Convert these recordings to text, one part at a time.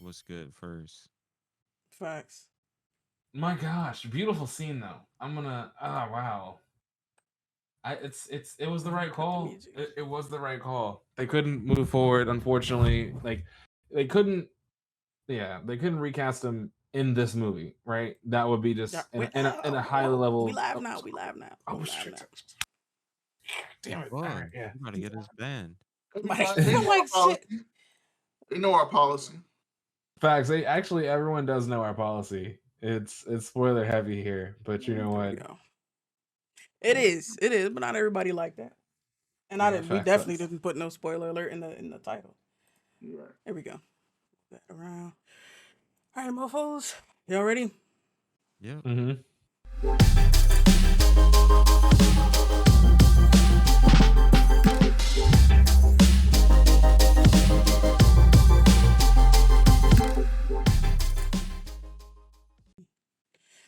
what's good first. Facts. My gosh, beautiful scene though. I'm gonna. Oh wow. It was the right Cut the call. music. It was the right call. They couldn't move forward, unfortunately. Like they couldn't. Yeah, they couldn't recast him in this movie, right? That would be Yeah, just we in a high oh, level. we live now. We live now. Oh We live shit! now. Damn it! All Boy, right, yeah. you gotta get his band. My, Everybody, they feel know our like shit. policy. They know our policy. Facts. They actually everyone does know our policy. It's spoiler heavy here, but you know There what? we go. It is, but not everybody like that. And I Yeah, didn't. We facts, definitely facts. didn't put no spoiler alert in the title. You're right. There we go. That around. All right, mofos. Y'all ready? Yep. Mm-hmm.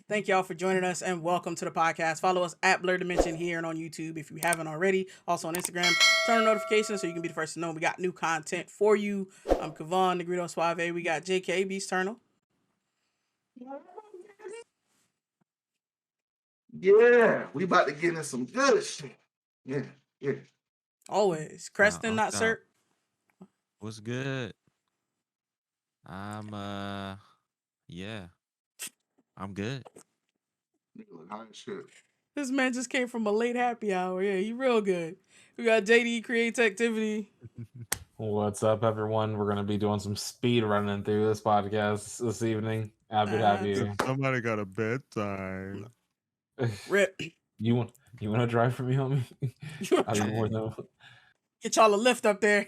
Thank y'all for joining us and welcome to the podcast. Follow us at Blerdimension here and on YouTube if you haven't already. Also on Instagram. Turn on notifications so you can be the first to know we got new content for you. I'm Kavan, Negrito Suave. We got JK, Beast Eternal. Yeah, we about to get in some good shit. Yeah, yeah. Always. Creston, not stop. Cert. What's good? I'm yeah. I'm good. Nigga look high as shit. This man just came from a late happy hour. Yeah, he real good. We got JD Creates Activity. What's up, everyone? We're gonna be doing some speed running through this podcast this evening. Happy to have you. Somebody got a bedtime. Rip. You want to drive for me, homie? I'll be more than. Get y'all a lift up there.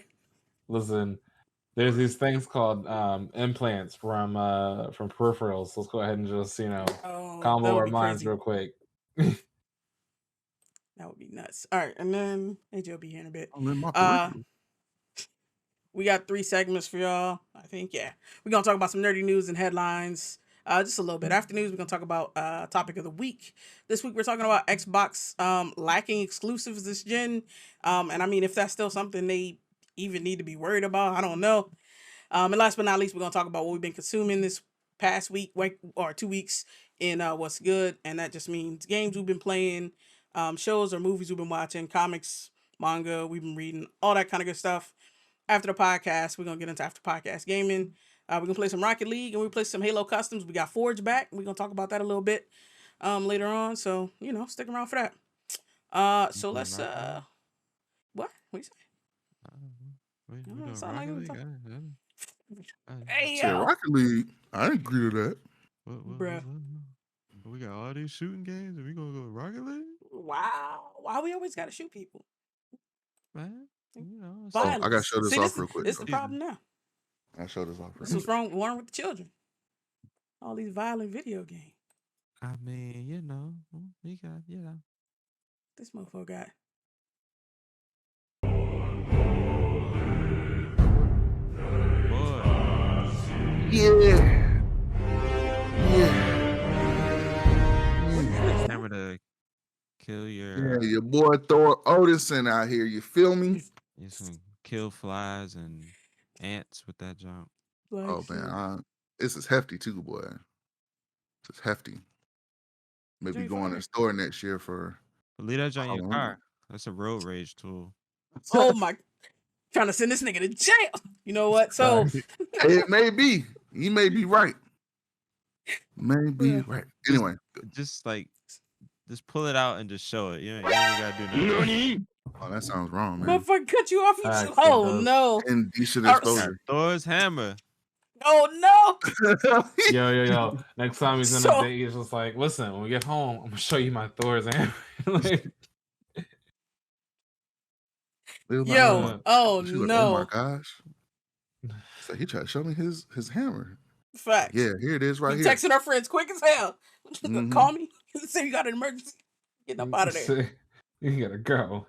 Listen, there's these things called implants from peripherals. Let's go ahead and just combo that would our be minds crazy. real quick. That would be nuts. All right, and then AJ will be here in a bit. I'm in my We got 3 segments for y'all. I think, yeah. We're gonna talk about some nerdy news and headlines. Just a little bit. After news, we're gonna talk about topic of the week. This week we're talking about Xbox lacking exclusives this gen. And I mean, if that's still something they even need to be worried about, I don't know. And last but not least, we're gonna talk about what we've been consuming this past week or 2 weeks in what's good, and that just means games we've been playing, shows or movies we've been watching, comics, manga we've been reading, all that kind of good stuff. After the podcast, we're gonna get into after podcast gaming. We're gonna play some Rocket League and we play some Halo customs. We got Forge back. We're gonna talk about that a little bit later on. So stick around for that. So let's what do you say? Wait, Oh, we doing sound like Rocket we League? talk- I- Hey Shit, yo, Rocket League. I agree with that. Bruh. We got all these shooting games and we gonna go Rocket League? wow, why we always gotta shoot people? Man, you know. it's- Oh, I gotta Violence. show this See, off real quick. This is the though. problem now. I show this off. This Real was wrong with the children. All these violent video games. I mean, we got, This motherfucker got. boy. Yeah. Yeah. Hammer to kill Yeah, your, your boy Thor Odinson out here. You feel me? you some kill flies and ants with that jump. Like, Oh man, this is hefty too, boy. This is hefty. Maybe Jay going to Fire. the store next year for. But leave that on your Halloween. car. That's a road rage tool. oh my, trying to send this nigga to jail. You know what? So It may be. He may be right. May be Yeah. right. Anyway, Just pull it out and just show it. You ain't gotta do nothing. oh, that sounds wrong, man. motherfucker cut you off. You Facts, just, it oh does. no, Indecent Our- exposure. Thor's hammer. oh no. Yo. Next time he's on So- a date, he's just like, listen, when we get home, I'm gonna show you my Thor's hammer. Like, It was Yo, oh she was like, no. oh my gosh. So he tried to show me his hammer. Facts. Yeah, here it is right We here. texting our friends quick as hell. Mhm. Call me. Say you got an emergency. Getting up out of there. You gotta go.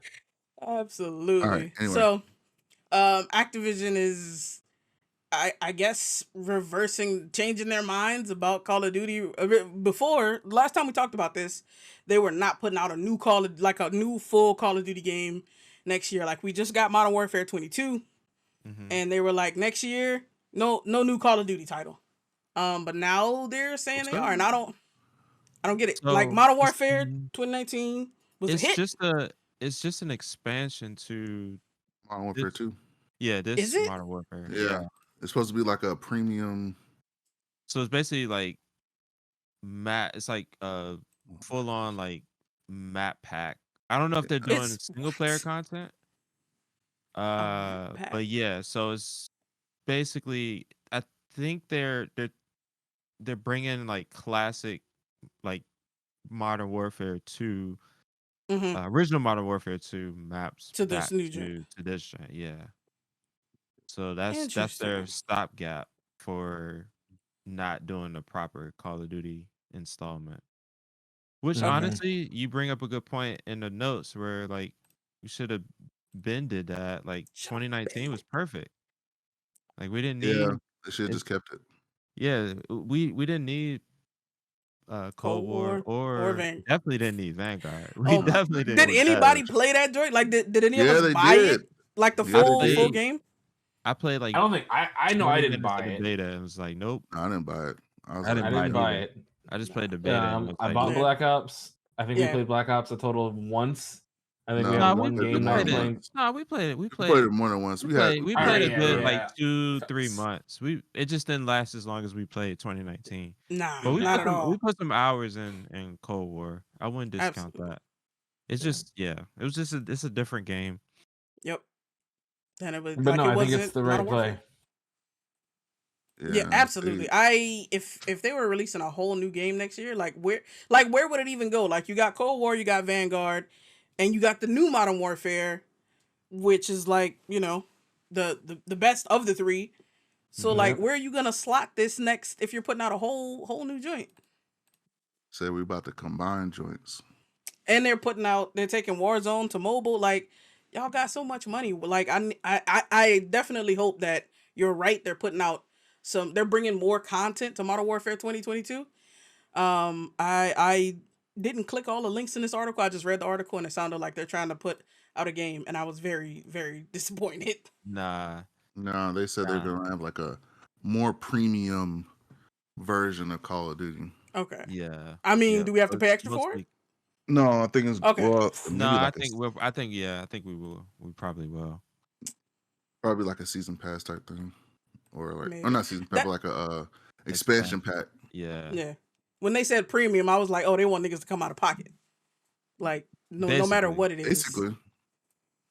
Absolutely. All right, anyway. So, Activision is, I guess, changing their minds about Call of Duty. Before, last time we talked about this, they were not putting out a new full Call of Duty game next year. Like, we just got Modern Warfare 22, Mhm. and they were like, next year, No new Call of Duty title. But now they're saying they are, and I don't get it. Like So Modern Warfare 2019 was a it's hit. just an expansion to Modern Warfare this. 2. Yeah, Is this it? Modern Warfare. Yeah. It's supposed to be like a premium. So it's basically like it's like a full on like map pack. I don't know if they're doing It's single player what? content. Map pack. But yeah, so it's basically I think they're bringing like classic like Modern Warfare 2, Mhm. original Modern Warfare 2 maps To back this new gen. to this gen. Yeah. So that's their Interesting. stopgap for not doing the proper Call of Duty installment. Which Okay. honestly, you bring up a good point in the notes where like we should have been did that. Like Should've 2019 been. was perfect. Like we didn't Yeah. need They should have it. just kept it. Yeah, we didn't need Cold War Or or Vanguard. definitely didn't need Vanguard. We Oh my! definitely Did didn't need that. anybody play that joint? Like, did any of Yeah, us they buy did. it? Like the Yeah, they full did. game? I played like I don't think I know 20 I didn't minutes buy of the it. beta and was like, nope, No, I didn't buy it. I was I didn't I like, buy didn't it buy either. it. I just Nah. played the beta and was I like, bought nope. Yeah. Black Ops. I think we Yeah. played Black Ops a total of once. I think we No, had No, one we game that more we're played than it. playing. once. No, we played it. We We played played it. it more than once. We We had played. We All played right, a yeah, good yeah, like yeah. 2-3 Facts. months. It just didn't last as long as we played 2019. Nah, But not at we all. put some hours in Cold War. I wouldn't discount Absolutely. that. It's Yeah. just it was just it's a different game. Yep. And it was But like no, it I think it's wasn't the Modern right play. Warfare. Yeah, absolutely. If they were releasing a whole new game next year, like where would it even go? Like you got Cold War, you got Vanguard, and you got the new Modern Warfare, which is like, the best of the three. So like Yep. where are you gonna slot this next if you're putting out a whole new joint? Say we about to combine joints. And they're taking Warzone to mobile. Like y'all got so much money. Like I definitely hope that you're right. They're putting out they're bringing more content to Modern Warfare 2022. I didn't click all the links in this article. I just read the article and it sounded like they're trying to put out a game, and I was very, very disappointed. Nah. No, they said they're Nah. gonna have like a more premium version of Call of Duty. Okay. Yeah. I mean, Yeah. do we have to So pay it's extra for it? mostly- No, I think it's Okay. maybe No, I like think I think we will. We probably will. probably like a season pass type thing, or like Maybe. or not season pass, That- but like a expansion pack. Yeah. Yeah. When they said premium, I was like, oh, they want niggas to come out of pocket. Like no matter Basically. what it is. Basically,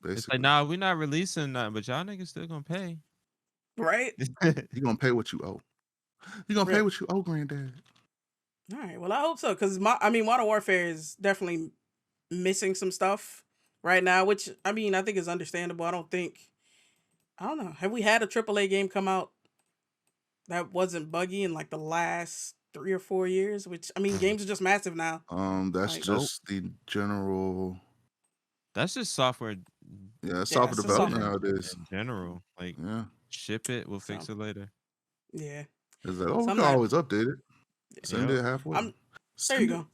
It's like, nah, we're not releasing nothing, but y'all niggas still gonna pay. Right? you gonna pay what you owe. You gonna pay what you owe, granddad. All right. Well, I hope so, because Modern Warfare is definitely missing some stuff right now, which I think is understandable. I don't know. Have we had a AAA game come out that wasn't buggy in like the last 3 or 4 years? Which games are just massive now. That's Like- just the general. That's just software Yeah, it's Yeah, software it's just development software. nowadays. in general. Like Yeah, ship it, we'll fix it later. Yeah. it's like So we I'm can not- always update it. Send Yep. it halfway. There Send you it. go.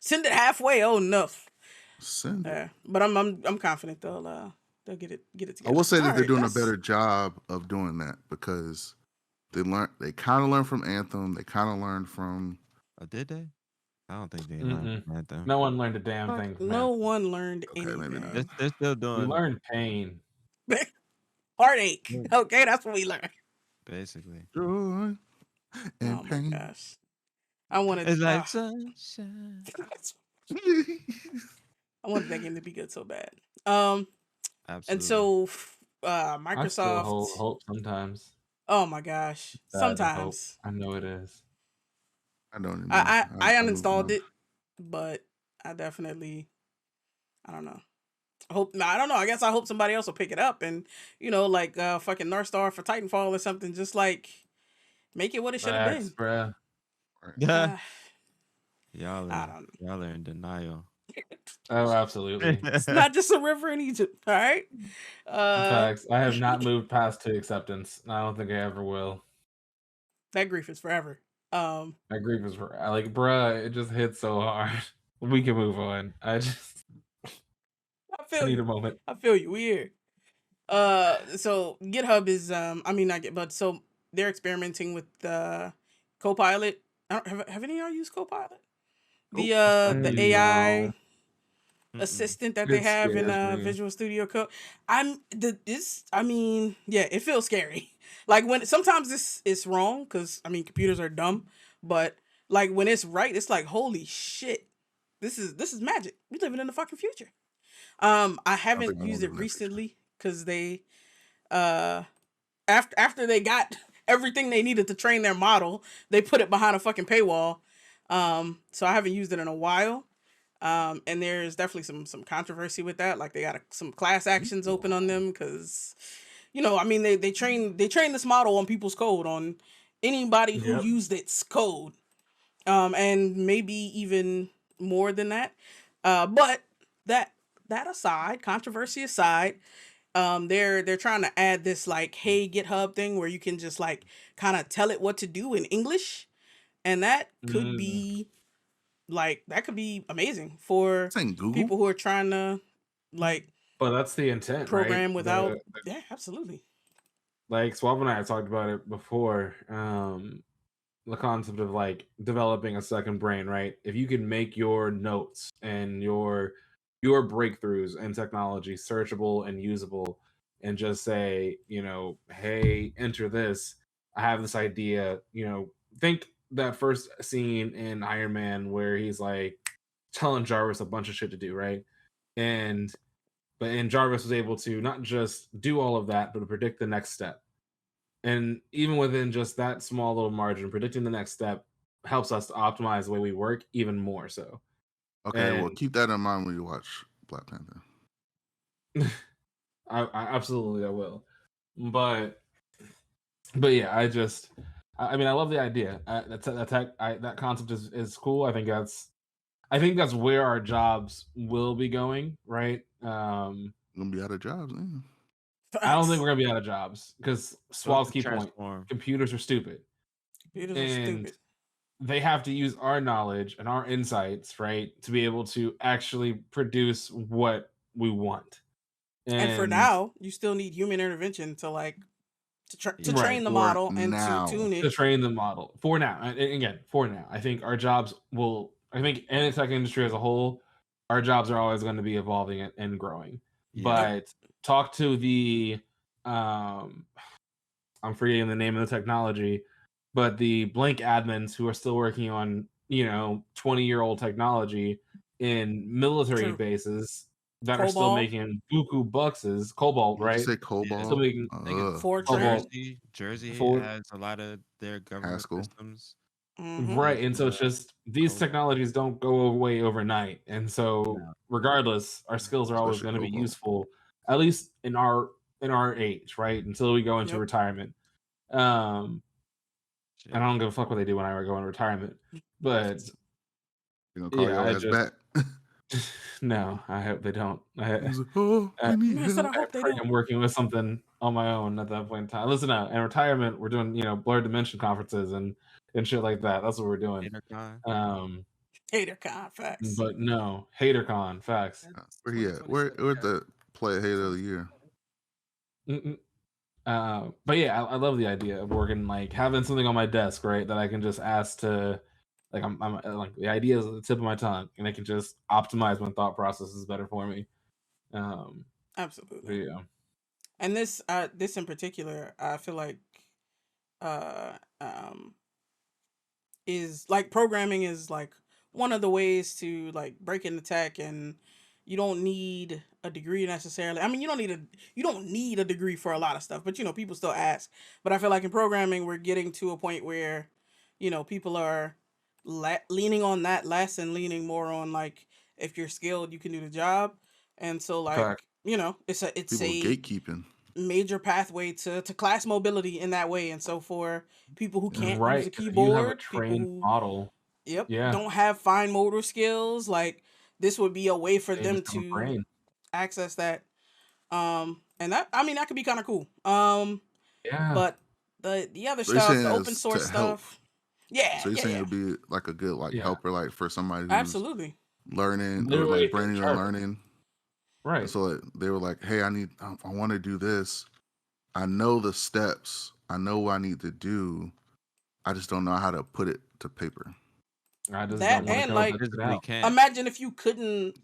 Send it halfway. Oh, enough. Send it. Yeah, but I'm confident they'll get it together. I will say that All they're right, doing a that's- better job of doing that because they kind of learned from Anthem. They kind of learned from. Oh, did they? I don't think they learned from Anthem. No one learned a damn thing from No that. one learned Okay, maybe anything. not. They're still We doing learned pain. Heartache. Mm. Okay, that's what we learned. basically. Joy and Oh my pain. gosh. I wanted. It's like sunshine. I wanted that game to be good so bad. Absolutely. And so I still hold Microsoft. hope sometimes. Oh my gosh. Bad to hope. Sometimes I know it is. I don't even. I moved uninstalled on. it, but I definitely, I don't know. I don't know. I guess I hope somebody else will pick it up and like fucking North Star for Titanfall or something. Just like make it what it should have Facts, been. bruh. Yeah. Ah, Y'all I are don't know. y'all are in denial. Oh, absolutely. It's not just a river in Egypt. All right. Facts. I have not moved past to acceptance. And I don't think I ever will. That grief is forever. My grief is like, bruh, it just hit so hard. We can move on. I I need feel a moment. you. We here. So GitHub is not get, but so they're experimenting with Copilot. I don't, have any of y'all used Copilot? The AI No. assistant that they It have in scares me. Visual Studio Code. I mean, yeah, it feels scary. Like when sometimes it's wrong because I mean computers are dumb, but like when it's right, it's like holy shit, this is magic. We living in the fucking future. I I think haven't I used won't it live in that future. recently because they uh after they got everything they needed to train their model, they put it behind a fucking paywall. So I haven't used it in a while. And there's definitely some controversy with that. Like they got some class actions open on them because, you know, I mean they train this model on people's code, on anybody who Yep. used its code, and maybe even more than that. But that aside, controversy aside, they're trying to add this like hey GitHub thing where you can just like kind of tell it what to do in English, and that could Mm. be that could be amazing for This ain't Google. people who are trying to like But that's the intent, right? program without yeah, absolutely. Like Swab and I have talked about it before. The concept of like developing a second brain, right? If you can make your notes and your breakthroughs in technology searchable and usable, and just say, you know, hey, enter this. I have this idea. You know, think that first scene in Iron Man where he's like telling Jarvis a bunch of shit to do, right? And Jarvis was able to not just do all of that, but to predict the next step. And even within just that small little margin, predicting the next step helps us to optimize the way we work even more so. Okay, well, And keep that in mind when you watch Black Panther. I absolutely I will. But yeah, I mean I love the idea. That concept is cool. I think that's where our jobs will be going, right? We're gonna be out of jobs. Man. I don't think we're gonna be out of jobs because Swab's key point: Transform. computers are stupid, Computers are and stupid. they have to use our knowledge and our insights, right, to be able to actually produce what we want. And for And now, you still need human intervention to like to Yeah. train right, the For model and to now, tune to it. train the model for now. And again, for now, I think our jobs will. I think in the tech industry as a whole, our jobs are always going to be evolving and growing. Yeah. Yep. But talk to the I'm forgetting the name of the technology, but the Blink admins who are still working on, 20-year-old technology in military True. bases that are still Cobalt, making buku bucks, Cobalt, would you right? say Yeah. Still Cobalt? making I think it's Fortran. Cobalt Jersey for has a lot of their government Haskell. systems. Mm-hmm. right, Use and so it's just these Cobalt. technologies don't go away overnight, and so No. regardless, our skills are always Especially going to be Cobalt. useful, at least in our age, right? Until we go into Yep. retirement. Um, Shit. and I don't give a fuck what they do when I go into retirement, but You gonna call yeah, your I ass just back? no. I hope they don't. He's like, oh, I, we need I said I help. I hope they pray don't. I'm working with something on my own at that point in time. Listen, in retirement, we're doing Blerdimension conferences and shit like that. That's what we're doing. Intercon. HaterCon facts. But no, HaterCon facts. Where he at? Where's the play hater of the year? Mm-mm. But yeah, I love the idea of working like having something on my desk, right? That I can just ask to, like, I'm like the idea is at the tip of my tongue, and I can just optimize my thought processes better for me. But Absolutely. yeah, And this in particular, I feel like uh um is like programming is like one of the ways to like break into tech, and you don't need a degree necessarily. I mean, you don't need a degree for a lot of stuff, but you know, people still ask. But I feel like in programming we're getting to a point where, you know, people are leaning on that less and leaning more on like if you're skilled, you can do the job. And so like, fact. you know, it's People a gatekeeping. major pathway to class mobility in that way. And so for people who can't use a Right, because if you have a keyboard, people trained who model, yep, yeah, don't have fine motor skills, like this would be a way for they them just have a to brain. access that. And that, I mean, that could be kind of cool. Yeah, But the other So you're stuff, the saying open it's source to help. stuff, yeah, So you're yeah, saying yeah, it'd be like a good like yeah, helper, like for somebody who's absolutely. learning or literally like a human brand new and shark. learning. And Right. so like, they were like, hey, I want to do this. I know the steps. I know what I need to do. I just don't know how to put it to paper. I just That don't want to and code like that shit Physically out. can't. imagine if you couldn't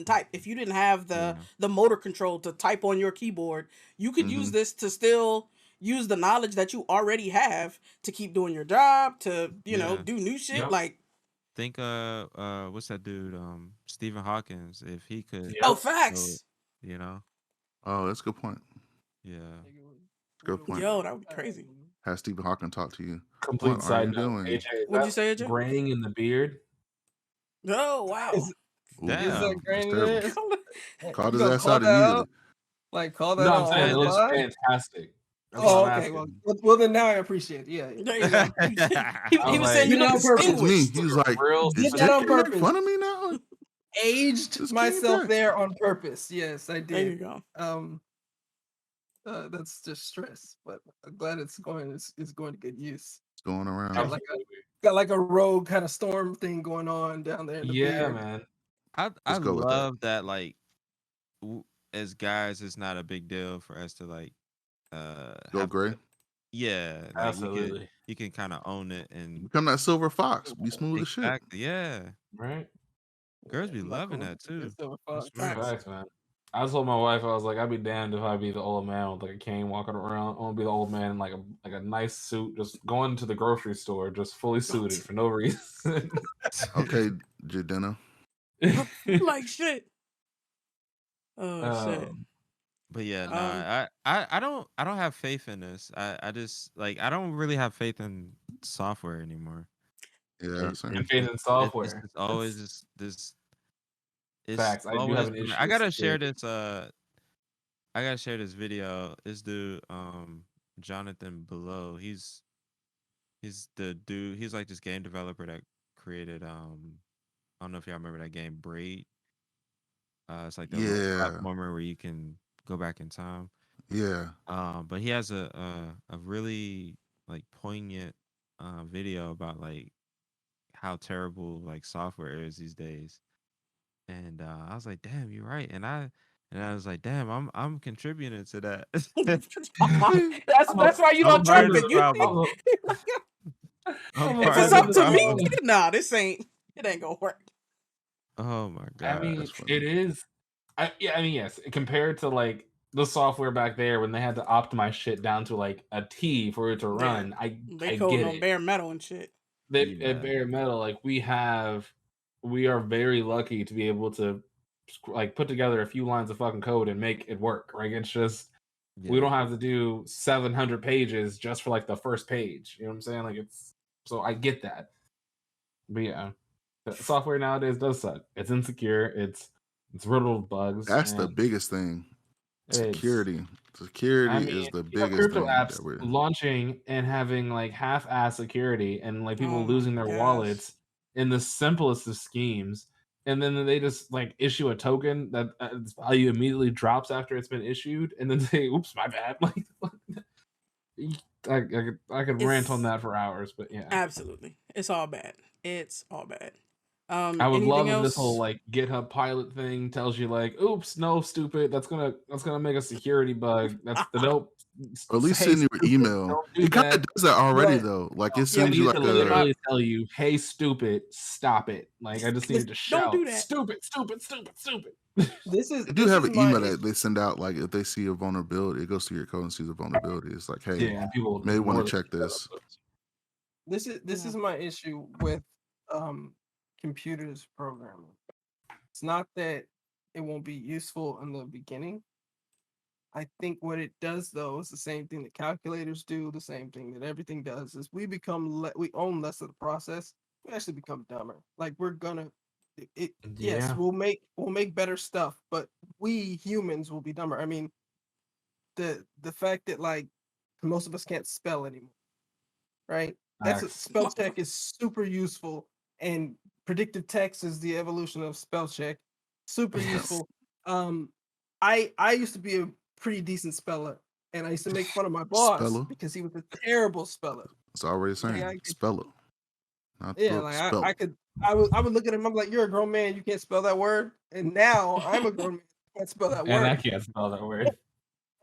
type, if you didn't have Yeah. the motor control to type on your keyboard, you could use Mhm. this to still use the knowledge that you already have to keep doing your job, to Yeah. do new shit. Yep. Like, Think what's that dude? Stephen Hawkins, if he could oh, Yep. code, facts. you know? Oh, that's a good point. Yeah. Good point. Yo, that would be crazy. Have Stephen Hawking talk to you. Complete What are side you note. doing? AJ, is What'd you that say, AJ? graying in the beard? Oh, wow. Is Ooh, Damn. that that's graining terrible. it? Call You his gonna ass call out that immediately. out? Like call that No, out I'm saying it on the looks pod? fantastic. That's Oh, what I'm okay. asking. Well, then now I appreciate it. Yeah. There you go. he I was was saying like, you You look know, on purpose. It's me. distinguished. He was like, real Did is that on Jake making purpose. fun of me now? Aged Just came myself back. there on purpose. Yes, I There you did. go. That's just stress, but I'm glad it's going to good use. It's going around. Absolutely. Got like a rogue kind of storm thing going on down there in the Yeah, beard. man. I Let's go with that. love that like as guys, it's not a big deal for us to like Go have gray. yeah, like Absolutely. you can kind of own it and Become that silver fox. Be smooth as shit. exactly, yeah. Right? Girls be I'm not loving cool that with too. this silver That's fox. right. Facts, man. I told my wife, I was like, I'd be damned if I'd be the old man with like a cane walking around. I want to be the old man in like a nice suit, just going to the grocery store, just fully suited for no reason. Okay, Jadena. Like shit. Oh shit. But yeah, no, Um, I don't have faith in this. I just like I don't really have faith in software anymore. Yeah, It, same. And faith in software. it's always this. It's Facts. I do always have an been- issue. I with gotta share security. this. I gotta share this video. This dude, Jonathan Below. He's the dude. He's like this game developer that created I don't know if y'all remember that game Braid. It's like the little Yeah, platformer where you can go back in time. yeah. But he has a really like poignant video about like how terrible like software is these days. And I was like, damn, you're right. And I was like, damn, I'm contributing to that. that's why you I'm don't part trust of it. the You problem. I'm if part it's of up the to me, problem. nah, this ain't. It ain't gonna work. Oh my I god. mean, That's funny. it is. I mean, yes. Compared to like the software back there when they had to optimize shit down to like a T for it to Yeah. run, I They get coding on it. bare metal and shit. At Yeah. bare metal, like we are very lucky to be able to like put together a few lines of fucking code and make it work. Like it's just we Yeah. don't have to do 700 pages just for like the first page. You know what I'm saying? Like it's so I get that. But yeah, the software nowadays does suck. It's insecure. It's riddled with bugs. That's the and biggest thing. it's Security. I Security mean, is the you have biggest crypto thing apps that we're. launching and having like half-ass security and like people Oh my losing their gosh. wallets in the simplest of schemes. And then they just like issue a token that its value immediately drops after it's been issued, and then say, "Oops, my bad." Like I could rant on It's that for hours, but yeah. absolutely. It's all bad. It's all bad. I would Anything love if else? this whole like GitHub pilot thing tells you like, "Oops, no, stupid. That's gonna make a security bug. That's the dope." Or at least Hey, send you an stupid, email. don't do It kind of that. does that already But- though. Like it Yeah, I sends need you to like a. literally tell you, "Hey, stupid, stop it!" Like I just needed to Don't shout, do that. "Stupid, stupid, stupid, stupid." This is They do this have is an my email issue. that they send out. Like if they see a vulnerability, it goes to your code and sees a vulnerability. It's like, hey, Yeah, people may want more to than check this. This Yeah. is my issue with computers programming. It's not that it won't be useful in the beginning. I think what it does though is the same thing that calculators do, the same thing that everything does is we own less of the process. We actually become dumber. Like we're gonna yes, Yeah. we'll make better stuff, but we humans will be dumber. I mean, the fact that like most of us can't spell anymore, right? That's Facts. spell check is super useful, and predictive text is the evolution of spell check. Super useful. I used to be a pretty decent speller, and I used to make fun of my boss Speller? because he was a terrible speller. It's already saying I could- spell it. Not Yeah, book, like spell I it. could, I would look at him. I'm like, "You're a grown man. You can't spell that word." And now I'm a grown man. I can't spell that And I word. can't spell that word.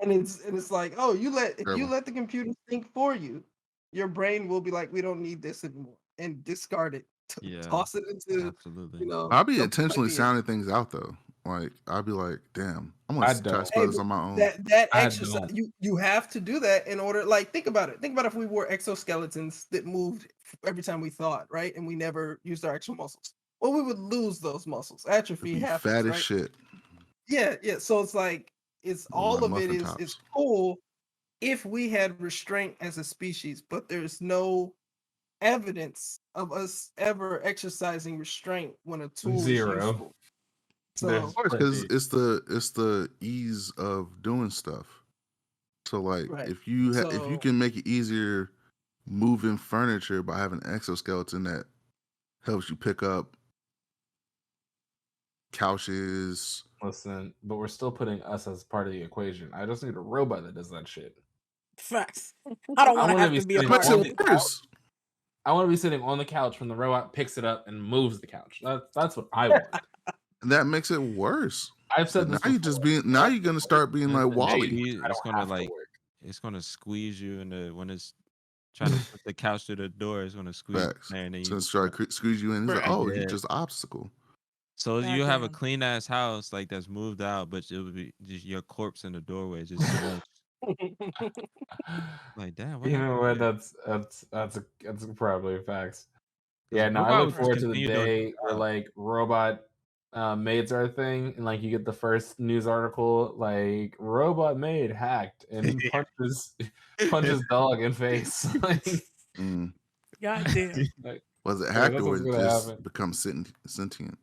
and it's like, oh, if you Terrible. let the computer think for you, your brain will be like, we don't need this anymore, and discard it, Yeah, toss it into, absolutely. you know, I'll be the intentionally plebeian. sounding things out though. Like I'll be like, damn, I'm gonna I try to don't. spell Hey, this but on my own. that I exercise, don't. you have to do that in order. Like, think about it. Think about if we wore exoskeletons that moved every time we thought, right? And we never used our actual muscles. Well, we would lose those muscles. It'd Atrophy be happens, fat as right? shit Yeah, yeah. So it's like it's with my all of it muffin is tops. cool if we had restraint as a species, but there's no evidence of us ever exercising restraint when a tool is Zero. useful. There's Of So course, because plenty. it's the ease of doing stuff. So like, right. if you So can make it easier moving furniture by having an exoskeleton that helps you pick up couches. Listen, but we're still putting us as part of the equation. I just need a robot that does that shit. Facts. I don't I want to want to have be to be a sitting That makes part on of the it. couch. worse. I want to be sitting on the couch when the robot picks it up and moves the couch. That's what I want. That makes it worse. I've said Now this you before. just being now you're gonna start being And like it's gonna Wally. squeeze. I It's don't gonna have to like. work. It's gonna squeeze you in the when it's trying to put the couch through the door. It's gonna squeeze you Facts. there, and then So you it's just try to squeeze you in. He's like, Bruh. oh, he's yeah. just obstacle. So you have a Goddamn. clean ass house like that's moved out, but it would be just your corpse in the doorway, just smushed. Like, damn, what You know happened what? here? That's probably facts. Because Yeah, the no, I robot look would just forward to the continue doing day where job. like robot maids are a thing, and like you get the first news article like robot maid hacked and punches dog in face. Mm. Goddamn. like, Was it like, hacked that's or what's it gonna just happen. become sentient?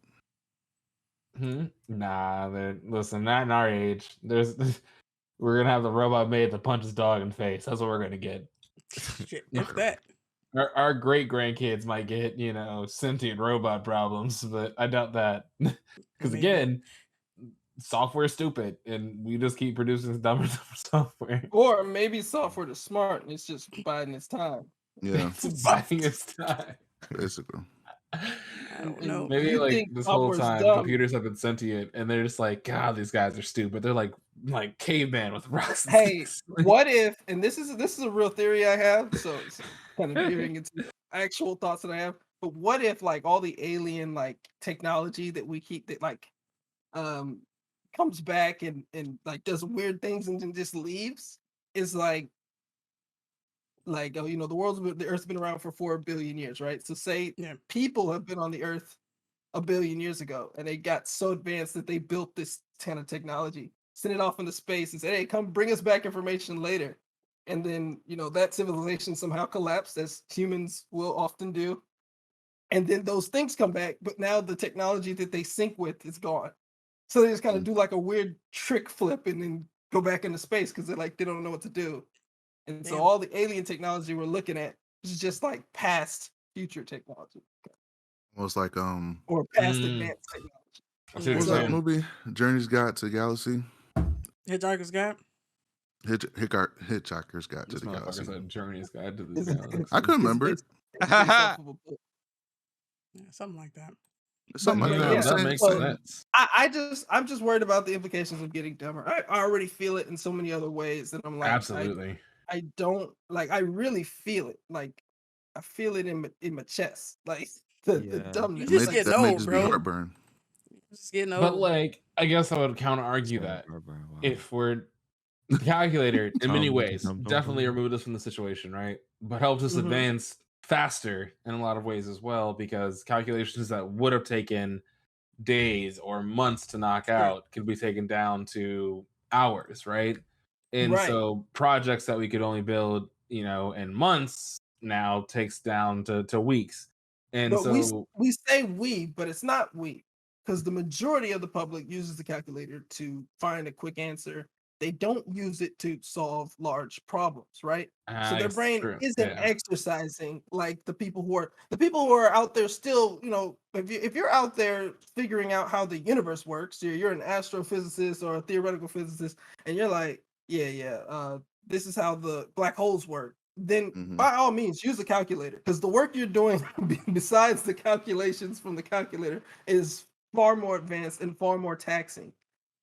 Nah, listen, not in our age. We're gonna have the robot maid that punches dog in face. That's what we're gonna get. Shit, if that. Our great grandkids might get, sentient robot problems, but I doubt that. Because Maybe. again, software's stupid, and we just keep producing dumber software. or maybe software is smart and it's just biding its time. Yeah, It's buying its time. basically. I don't And know. Maybe you like think this whole software's time, dumb. computers have been sentient, and they're just like, God, these guys are stupid. They're like caveman with rocks. And Hey, sticks. what if, and this is a real theory I have, so it's kind of veering into actual thoughts that I have, but what if like all the alien like technology that we keep that like um comes back and like does weird things and then just leaves is like oh, the Earth's been around for 4 billion years, right? So say Yeah. people have been on the Earth a billion years ago and they got so advanced that they built this kind of technology, sent it off into space and said, hey, come bring us back information later. And then, that civilization somehow collapsed, as humans will often do. And then those things come back, but now the technology that they sync with is gone. So they just kind of do like a weird trick flip and then go back into space because they don't know what to do. And so Damn. all the alien technology we're looking at is just like past future technology Almost like or past Mm, advanced technology. I see what what was you're that So saying. movie? Journey's Guide to the Galaxy. Hitchhiker's Guide. Hitchhiker's Guide to This the motherfucker Galaxy. said Journey's Guide to the it's, Galaxy. I couldn't it's remember it. based off of a book. Yeah, something like that. Something But like that. yeah, I'm that saying, makes so sense. I'm just worried about the implications of getting dumber. I already feel it in so many other ways that I'm like, Absolutely. I don't like. I really feel it. Like I feel it in my chest. Like the Yeah. dumbness. You just Like, getting that may old, just be bro. heartburn. Just getting But old. like, I guess I would counter It's argue like, that wow. if we're the calculator in many Dum, ways dum, dum, definitely dum. removed us from the situation, right? But helped us Mhm. advance faster in a lot of ways as well, because calculations that would have taken days or months to knock Sure. out could be taken down to hours, right? And Right. so projects that we could only build, in months now takes down to weeks. And But so we say we, but it's not we, because the majority of the public uses the calculator to find a quick answer. They don't use it to solve large problems, right? So I their guess it's brain true. isn't Yeah. exercising like the people who are out there still, if you're out there figuring out how the universe works, you're an astrophysicist or a theoretical physicist, and you're like, this is how the black holes work. Then Mhm. by all means use a calculator, because the work you're doing besides the calculations from the calculator is far more advanced and far more taxing.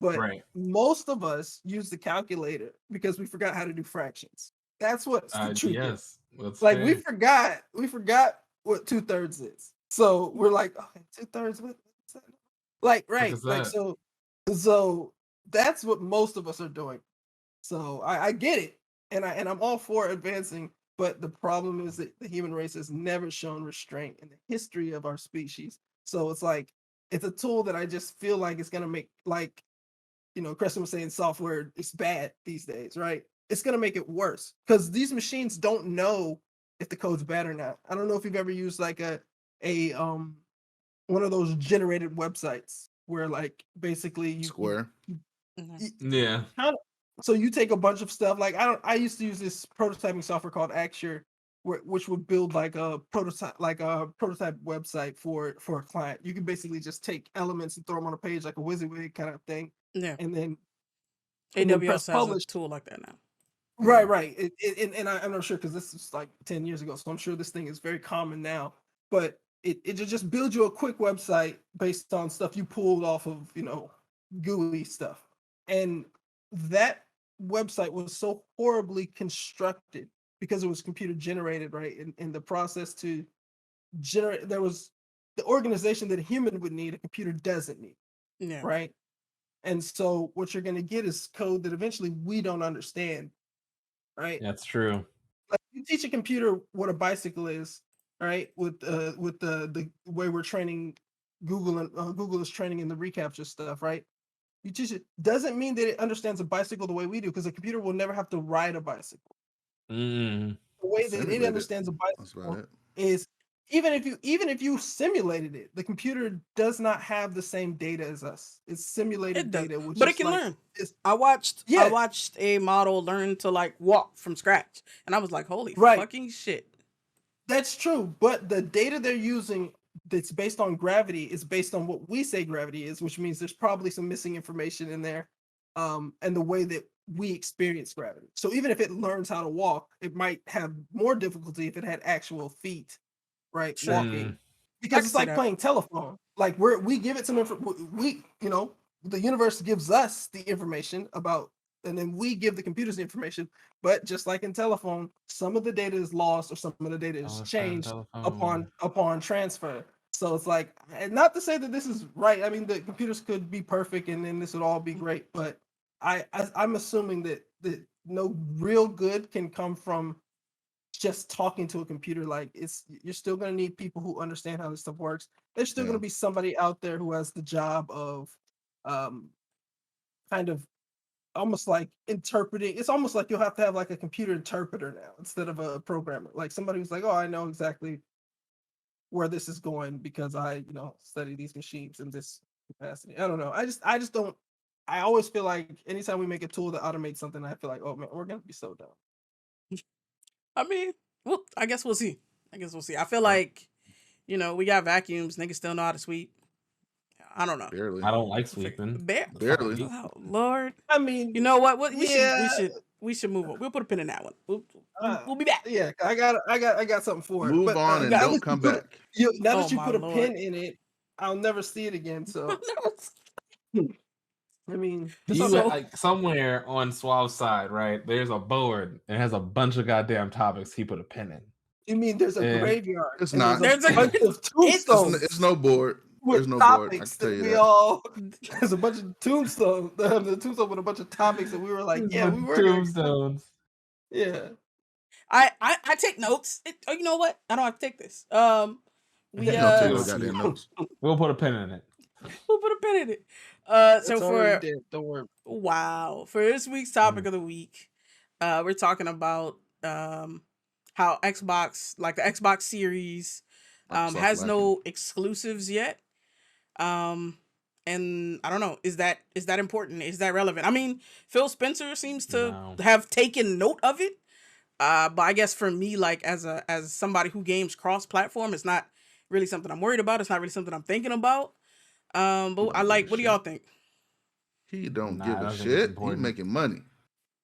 But Right. most of us use the calculator because we forgot how to do fractions. That's what the truth is. Yes. That's Like fair. we forgot what 2/3 is. So we're like, okay, 2/3, what's that? Like, right. is Like, that? so that's what most of us are doing. So I get it. And I'm all for advancing, but the problem is that the human race has never shown restraint in the history of our species. So it's like it's a tool that I just feel like it's gonna make, like, Kristen was saying software is bad these days, right? It's gonna make it worse because these machines don't know if the code's bad or not. I don't know if you've ever used like a one of those generated websites where, like, basically Square. Yeah. so you take a bunch of stuff. Like, I used to use this prototyping software called Axure, which would build like a prototype website for a client. You can basically just take elements and throw them on a page like a WYSIWYG kind of thing, Yeah. and then AWS press has a publish. tool like that now. Right. I'm not sure because this is like 10 years ago, so I'm sure this thing is very common now. But it just builds you a quick website based on stuff you pulled off of, GUI stuff. And that website was so horribly constructed because it was computer generated, right? In the process to generate, there was the organization that a human would need, a computer doesn't need, Yeah. right? And so what you're going to get is code that eventually we don't understand, right? That's true. Like, you teach a computer what a bicycle is, right? With the way we're training Google, and Google is training in the reCAPTCHA stuff, right? You teach it, doesn't mean that it understands a bicycle the way we do, because a computer will never have to ride a bicycle. Mm. The way that Simulate it it. understands a That's bicycle about it. is, even if you simulated it, the computer does not have the same data as us. It's simulated It does, data, which but is it can like, learn. it's, I watched Yeah. a model learn to like walk from scratch, and I was like, holy Right. fucking shit. That's true, but the data they're using that's based on gravity is based on what we say gravity is, which means there's probably some missing information in there, and the way that we experience gravity. So even if it learns how to walk, it might have more difficulty if it had actual feet, right, Sure. walking, I because can it's see like that. playing telephone. Like, we give it some the universe gives us the information about, and then we give the computers the information. But just like in telephone, some of the data is lost or some of the data is changed upon transfer. So it's like, and not to say that this is right. I mean, the computers could be perfect and then this would all be great, but I'm assuming that no real good can come from just talking to a computer. Like, you're still going to need people who understand how this stuff works. There's still going Yeah. to be somebody out there who has the job of kind of almost like interpreting. It's almost like you'll have to have like a computer interpreter now instead of a programmer, like somebody who's like, oh, I know exactly where this is going because I study these machines in this capacity. I don't know, I just don't. I always feel like anytime we make a tool that automates something, I feel like, oh man, we're gonna be so dumb. I mean, well, I guess we'll see. I feel like, we got vacuums. Niggas still know how to sweep. I don't know. Barely. I don't like sweeping. Barely. Oh Lord. I mean, You know what? yeah, We should move on. We'll put a pin in that one. We'll be back. yeah, I got something for it. Move But on and now don't that come you put back. now Oh, that you my put a Lord. pin in it, I'll never see it again. So I mean, You So- like somewhere on Suave's side, right? There's a board and it has a bunch of goddamn topics he put a pin in. you mean there's a And- graveyard? It's and not. There's a bunch of It's, tombstones. it's no board. There's with no board. I can topics tell that you we that. all. There's a bunch of tombstones. The tombstone with a bunch of topics that we were like, yeah, we were gonna- tombstones. Yeah. I take notes. You know what? I don't have to take this. We Don't Don't take take no no goddamn notes. We'll put a pin in it. we'll put a pin in it. It's So already for dead. Don't worry. wow, for this week's topic of the week, we're talking about how Xbox, like the Xbox Series, Microsoft has lacking. no exclusives yet. And I don't know, is that important? Is that relevant? I mean, Phil Spencer seems to No. have taken note of it. But I guess for me, like as somebody who games cross-platform, it's not really something I'm worried about. It's not really something I'm thinking about. But don't I give like. a What do shit. y'all think? He don't Nah, give I a don't think it's shit. He's important. making money.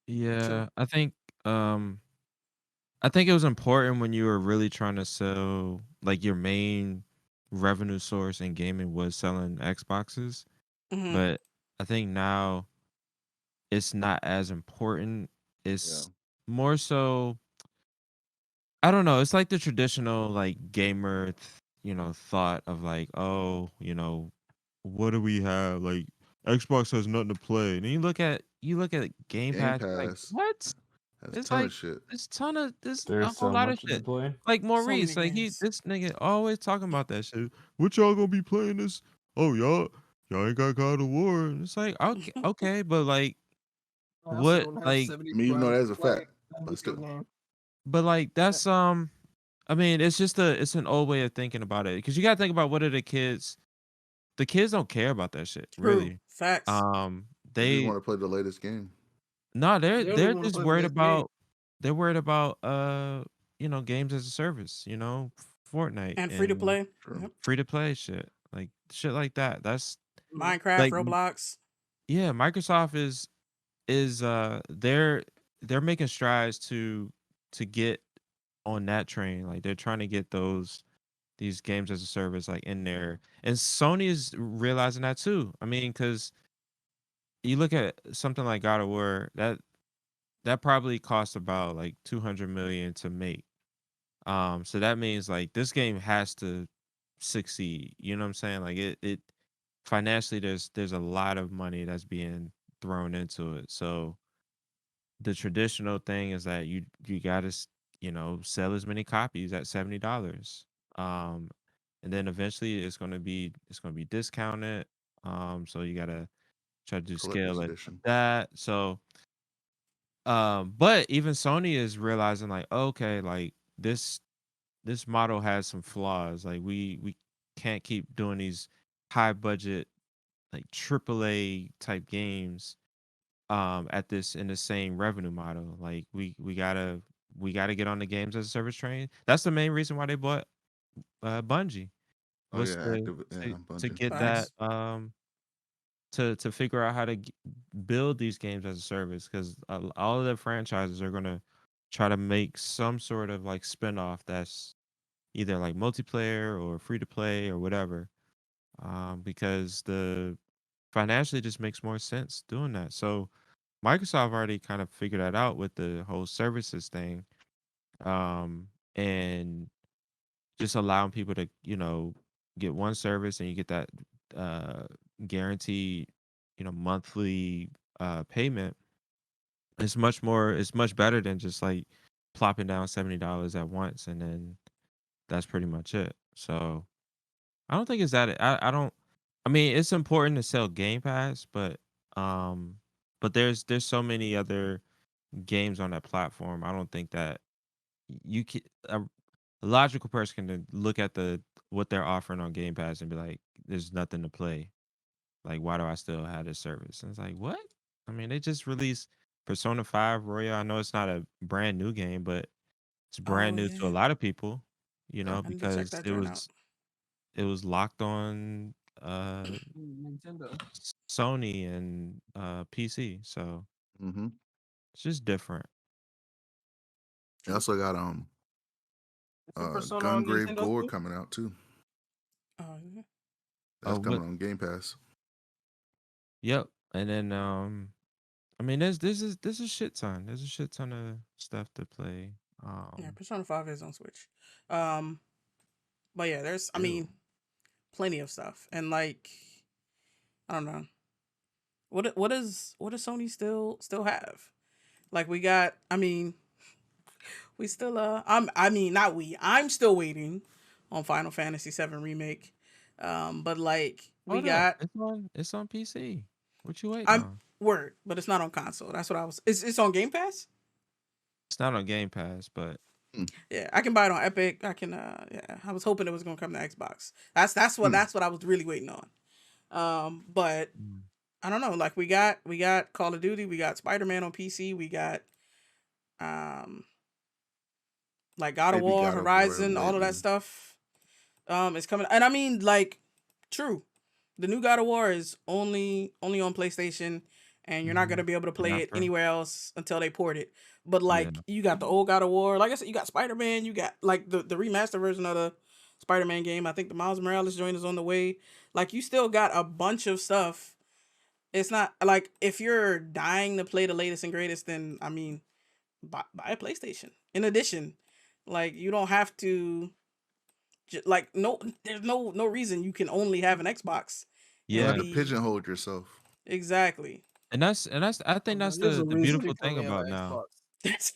Yeah, I think it was important when you were really trying to sell, like, your main revenue source in gaming was selling Xboxes. Mhm. But I think now it's not as important. Yeah. It's more so, I don't know. It's like the traditional like gamer, thought of like, oh, what do we have? Like Xbox has nothing to play. And then you look at Game Game Pass, you're like, Pass what? has a It's ton like of shit. there's a There's whole so lot of much to shit. play. Like So many Maurice, like games. this nigga always talking about that shit. What y'all gonna be playing this? Oh y'all ain't got God of War. And it's like okay, but like I also what don't have like 70 I mean, even though hours that's to a play fact, a but video still. game. but like that's I mean it's an old way of thinking about it because you gotta think about what are the kids don't care about that shit True. really. Facts. They just They want to play the latest game. no They don't they're even want to just play the worried latest game. about games as a service, Fortnite And free to and play. True. Yep. free to play shit like that. That's Yeah. Minecraft, like Roblox. yeah, Microsoft is they're making strides to get on that train. Like they're trying to get these games as a service like in there. And Sony is realizing that too. I mean, cuz you look at something like God of War, that probably costs about like 200 million to make. So that means like this game has to succeed. You know what I'm saying? Like it financially there's a lot of money that's being thrown into it. So the traditional thing is that you gotta sell as many copies at $70. Um, and then eventually it's gonna be discounted. So you gotta try to do Collector's scale it edition. that. So but even Sony is realizing like, okay, like this model has some flaws. Like we can't keep doing these high budget like AAA type games at this in the same revenue model. Like we gotta get on the games as a service train. That's the main reason why they bought Bungie Oh was yeah, to active. Yeah, to Bungie. get that Facts. to figure out how to build these games as a service because all of the franchises are gonna try to make some sort of like spinoff that's either like multiplayer or free to play or whatever. Because the financially just makes more sense doing that. So Microsoft already kind of figured that out with the whole services thing, and just allowing people to get one service and you get that uh, guaranteed monthly payment. It's much better than just like plopping down $70 at once and then that's pretty much it. So I don't think it's that. I don't. I mean, it's important to sell Game Pass, um, but there's so many other games on that platform. I don't think that you can. A logical person can look at what they're offering on Game Pass and be like, "There's nothing to play. Like, why do I still have this service?" And it's like, what? I mean, they just released Persona 5 Royal. I know it's not a brand new game, but it's Oh brand new to a yeah. lot of people. Yeah. I need to check Because that joint out. it was locked on Nintendo. Sony and PC, so Mm-hmm. it's just different. They True. also got Isn't Persona on Gungrave Nintendo Gore too? coming out too. Oh yeah. That's What? coming on Game Pass. Yep. And then I mean, there's a shit ton. There's a shit ton of stuff to play. Yeah. Persona 5 is on Switch. Um, but yeah, there's I Ew. mean plenty of stuff. And like I don't know. What does Sony still have? Like we got I mean, we still I mean not we. I'm still waiting on Final Fantasy 7 remake. But like we Hold up, got it's on PC. What you waiting I'm on? word, but it's not on console. That's what I was it's on Game Pass? It's not on Game Pass, but Hmm. Yeah, I can buy it on Epic. I can yeah, I was hoping it was gonna come to Xbox. Hmm. That's what I was really waiting on. But mm, I don't know, like we got Call of Duty, we got Spider-Man on PC, we got um like God of Maybe War, God of War Horizon, all of that lately. stuff. It's coming and I mean like true. The new God of War is only on PlayStation and you're not mhm. gonna be able to play Yeah, it for anywhere else until they port it. But yeah. like you got the old God of War, like I said, you got Spider-Man, you got like the remaster version of the Spider-Man game. I think the Miles Morales joint is on the way. Like you still got a bunch of stuff It's not like if you're dying to play the latest and greatest, then I mean, buy a PlayStation. In addition, like you don't have to. Like no, there's no reason you can only have an Xbox You don't and Yeah, have to be pigeonhole yourself. exactly. and that's I think that's There's a the reason beautiful you can thing only have about an now. Xbox. That's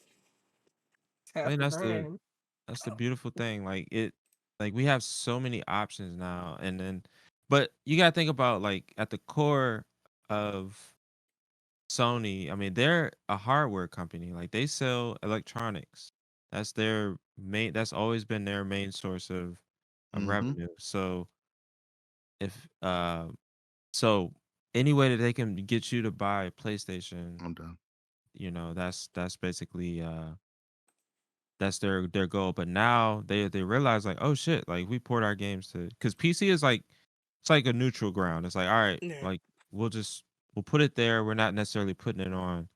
It's I half think the brand. that's the beautiful thing. Like we have so many options now, and then, but you gotta think about like at the core of Sony. I mean, they're a hardware company. Like they sell electronics. That's their main. That's always been their main source of Mm-hmm. revenue. So if so any way that they can get you to buy a PlayStation, I'm done. that's basically that's their goal. But now they realize like, oh shit, like we port our games to because PC is like it's like a neutral ground. It's like, all right, yeah, like we'll put it there. We're not necessarily putting it on.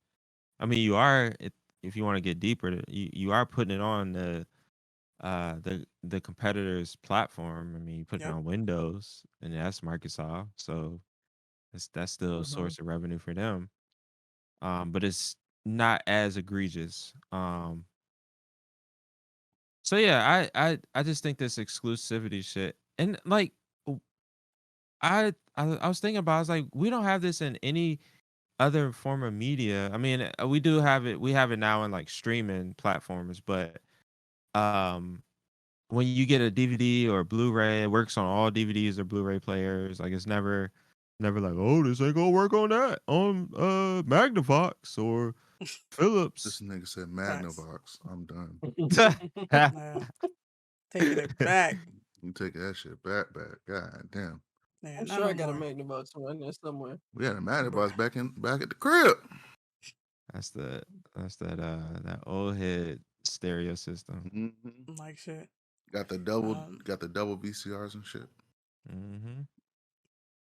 I mean, you are if you want to get deeper, you are putting it on the competitor's platform. I mean, you put it yep, on Windows, and that's Microsoft, so that's still a Hmm. source of revenue for them. But it's not as egregious. So yeah, I just think this exclusivity shit, and like w- I was thinking about, I was like, we don't have this in any other form of media. I mean, we do have it. We have it now in like streaming platforms, but um, when you get a DVD or Blu-ray, it works on all DVDs or Blu-ray players. Like it's never like, oh, this ain't gonna work on that on Magnavox or This Philips. nigga said facts. Magnavox. I'm done. Yeah, taking it back. You take that shit back. God damn. Yeah, I'm not sure no I got a more, Magnavox around there somewhere. We had a bruh. Magnavox back at the crib. That's the that's that old head stereo system. Mm-hmm. Like shit. Got the Um, double VCRs and shit. Mm-hmm.